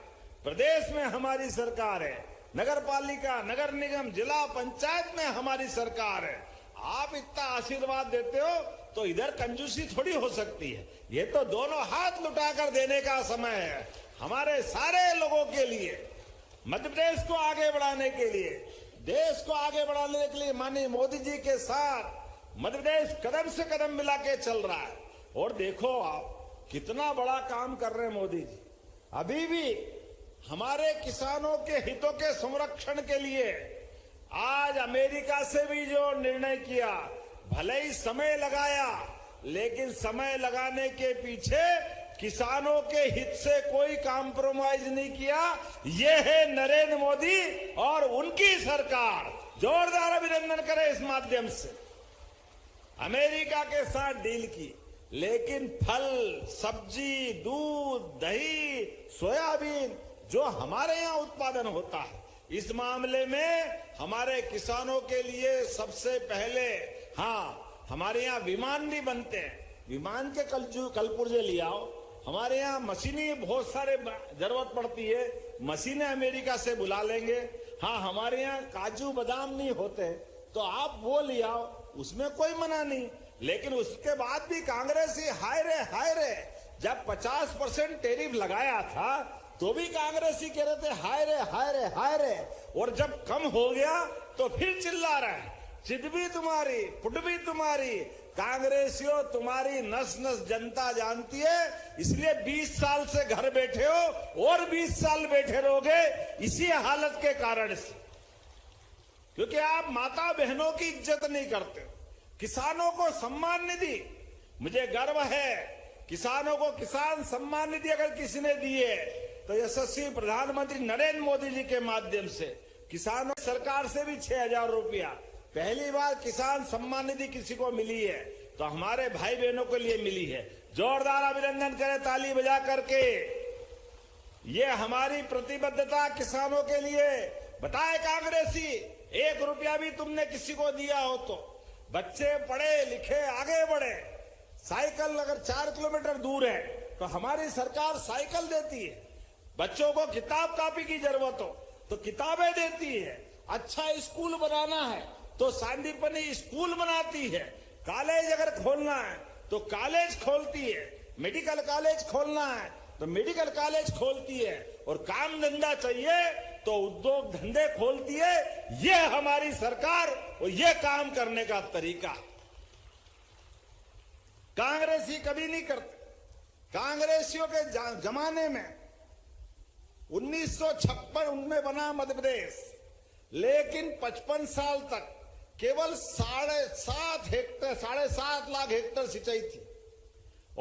प्रदेश में हमारी सरकार है, नगर पालिका, नगर निगम, जिला पंचायत में हमारी सरकार है, आप इतना आशीर्वाद देते हो तो इधर कंजूसी थोड़ी हो सकती है। ये तो दोनों हाथ लुटाकर देने का समय है हमारे सारे लोगों के लिए, मध्य प्रदेश को आगे बढ़ाने के लिए, देश को आगे बढ़ाने के लिए। माननीय मोदी जी के साथ मध्य प्रदेश कदम से कदम मिला के चल रहा है। और देखो आप कितना बड़ा काम कर रहे हैं मोदी जी। अभी भी हमारे किसानों के हितों के संरक्षण के लिए आज अमेरिका से भी जो निर्णय किया, भले ही समय लगाया, लेकिन समय लगाने के पीछे किसानों के हित से कोई कॉम्प्रोमाइज नहीं किया। ये है नरेंद्र मोदी और उनकी सरकार। जोरदार अभिनंदन करें इस माध्यम से। अमेरिका के साथ डील की, लेकिन फल, सब्जी, दूध, दही, सोयाबीन जो हमारे यहाँ उत्पादन होता है, इस मामले में हमारे किसानों के लिए सबसे पहले, हाँ, हमारे यहाँ विमान भी बनते हैं। विमान के कलपुर्जे ले आओ। हमारे यहाँ मशीनी बहुत सारे जरूरत पड़ती है, मशीनें अमेरिका से बुला लेंगे। हाँ, हमारे यहाँ काजू बादाम नहीं होते तो आप वो ले आओ, उसमें कोई मना नहीं। लेकिन उसके बाद भी कांग्रेस ही हाय रे, जब 50% टैरिफ लगाया था तो भी कांग्रेस ही कह रहे थे हाय रे। और जब कम हो गया तो फिर चिल्ला रहे हैं, चित भी तुम्हारी, पुट भी तुम्हारी। कांग्रेसियों, तुम्हारी नस नस जनता जानती है, इसलिए 20 साल से घर बैठे हो और 20 साल बैठे रहोगे इसी हालत के कारण से, क्योंकि आप माता बहनों की इज्जत नहीं करते। किसानों को सम्मान निधि, मुझे गर्व है, किसानों को किसान सम्मान निधि अगर किसी ने दी है तो यशस्वी प्रधानमंत्री नरेंद्र मोदी जी के माध्यम से। किसानों सरकार से भी 6,000 रुपया पहली बार किसान सम्मान निधि किसी को मिली है, तो हमारे भाई बहनों के लिए मिली है। जोरदार अभिनंदन करें ताली बजा करके। ये हमारी प्रतिबद्धता किसानों के लिए। बताए कांग्रेसी, 1 रुपया भी तुमने किसी को दिया हो तो बच्चे पढ़े लिखे आगे बढ़े। साइकिल अगर 4 किलोमीटर दूर है तो हमारी सरकार साइकिल देती है। बच्चों को किताब कापी की जरूरत हो तो किताबें देती है। अच्छा स्कूल बनाना है तो सांदीपनी स्कूल बनाती है। कॉलेज अगर खोलना है तो कॉलेज खोलती है। मेडिकल कॉलेज खोलना है तो मेडिकल कॉलेज खोलती है। और काम धंधा चाहिए तो उद्योग धंधे खोलती है। ये हमारी सरकार और ये काम करने का तरीका। कांग्रेसी कभी नहीं करते। कांग्रेसियों के जमाने में 1956 उनमें बना मध्य प्रदेश, लेकिन 55 साल तक केवल 7.5 लाख हेक्टेयर सिंचाई थी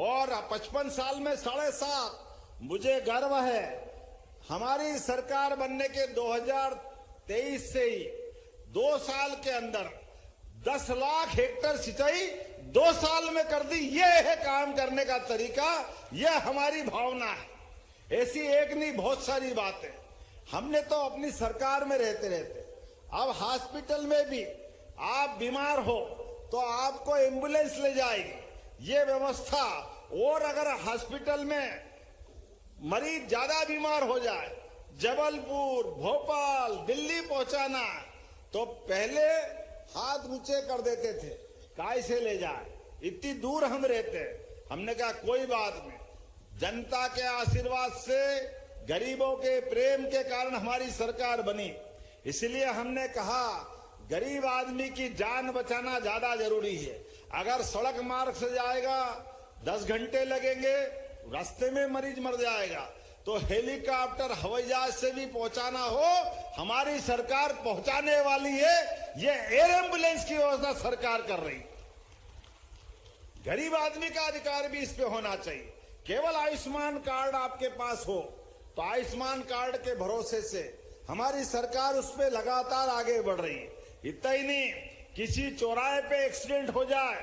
और 55 साल में 7.5। मुझे गर्व है हमारी सरकार बनने के 2023 से ही 2 साल के अंदर 10 लाख हेक्टेयर सिंचाई 2 साल में कर दी। ये है काम करने का तरीका, यह हमारी भावना है। ऐसी एक नहीं बहुत सारी बातें हमने तो अपनी सरकार में रहते अब हॉस्पिटल में भी आप बीमार हो तो आपको एम्बुलेंस ले जाएगी, ये व्यवस्था। और अगर हॉस्पिटल में मरीज ज्यादा बीमार हो जाए जबलपुर, भोपाल, दिल्ली पहुंचाना, तो पहले हाथ ऊंचे कर देते थे, काय से ले जाए, इतनी दूर हम रहते। हमने कहा कोई बात नहीं, जनता के आशीर्वाद से, गरीबों के प्रेम के कारण हमारी सरकार बनी। इसलिए हमने कहा गरीब आदमी की जान बचाना ज्यादा जरूरी है। अगर सड़क मार्ग से जाएगा 10 घंटे लगेंगे, रास्ते में मरीज मर जाएगा, तो हेलीकॉप्टर, हवाई जहाज से भी पहुंचाना हो, हमारी सरकार पहुंचाने वाली है। ये एयर एम्बुलेंस की व्यवस्था सरकार कर रही। गरीब आदमी का अधिकार भी इस पे होना चाहिए। केवल आयुष्मान कार्ड आपके पास हो, तो आयुष्मान कार्ड के भरोसे से हमारी सरकार उस पे लगातार आगे बढ़ रही है। इतना ही नहीं, किसी चौराहे पे एक्सीडेंट हो जाए,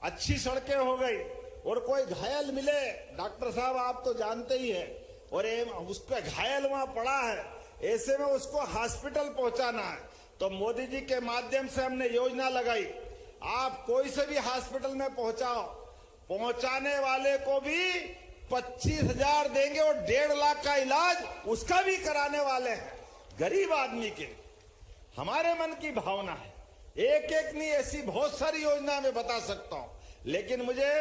अच्छी सड़कें हो गई और कोई घायल मिले, डॉक्टर साहब आप तो जानते ही है, और उस पे घायल वहां पड़ा है, ऐसे में उसको हॉस्पिटल पहुंचाना है, तो मोदी जी के माध्यम से हमने योजना लगाई, आप कोई से भी हॉस्पिटल में पहुंचाओ, पहुंचाने वाले को भी 25,000 देंगे और 1.5 लाख का इलाज उसका भी कराने वाले हैं। गरीब आदमी के हमारे मन की भावना है, एक एक नहीं, ऐसी बहुत सारी योजना मैं बता सकता हूं, लेकिन मुझे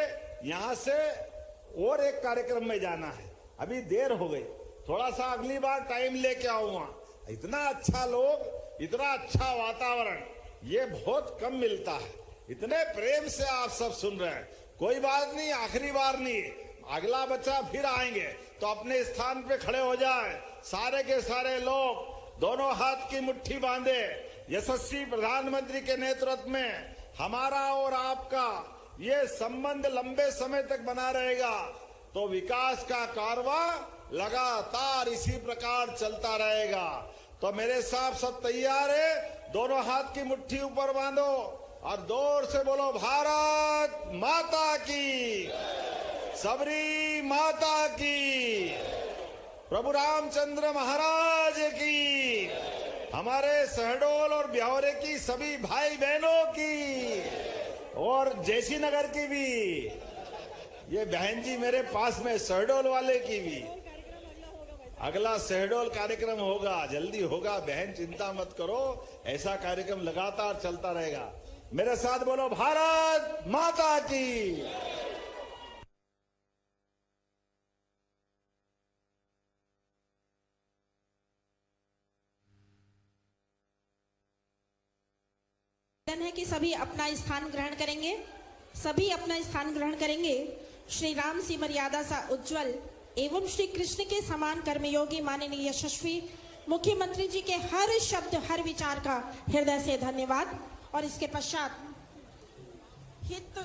यहां से और एक कार्यक्रम में जाना है, अभी देर हो गई, थोड़ा सा अगली बार टाइम लेके आऊंगा। इतना अच्छा लोग, इतना अच्छा वातावरण, ये बहुत कम मिलता है। इतने प्रेम से आप सब सुन रहे हैं, कोई बात नहीं, आखिरी बार नहीं, अगला बच्चा फिर आएंगे तो अपने स्थान पे खड़े हो जाए। सारे के सारे लोग दोनों हाथ की मुट्ठी बांधे, यशस्वी प्रधानमंत्री के नेतृत्व में हमारा और आपका ये संबंध लंबे समय तक बना रहेगा, तो विकास का कारवां लगातार इसी प्रकार चलता रहेगा। तो मेरे साहब सब तैयार है, दोनों हाथ की मुट्ठी ऊपर बांधो और जोर से बोलो भारत माता की, सबरी माता की, प्रभु रामचंद्र महाराज की, हमारे शहडोल और ब्यावरे की सभी भाई बहनों की, और जैसी नगर की भी, ये बहन जी मेरे पास में शहडोल वाले की भी। अगला शहडोल कार्यक्रम होगा, जल्दी होगा, बहन चिंता मत करो, ऐसा कार्यक्रम लगातार चलता रहेगा। मेरे साथ बोलो भारत माता की। है कि सभी अपना स्थान ग्रहण करेंगे, सभी अपना स्थान ग्रहण करेंगे। श्री राम सी मर्यादा सा उज्जवल एवं श्री कृष्ण के समान कर्मयोगी माननीय यशस्वी मुख्यमंत्री जी के हर शब्द, हर विचार का हृदय से धन्यवाद। और इसके पश्चात हित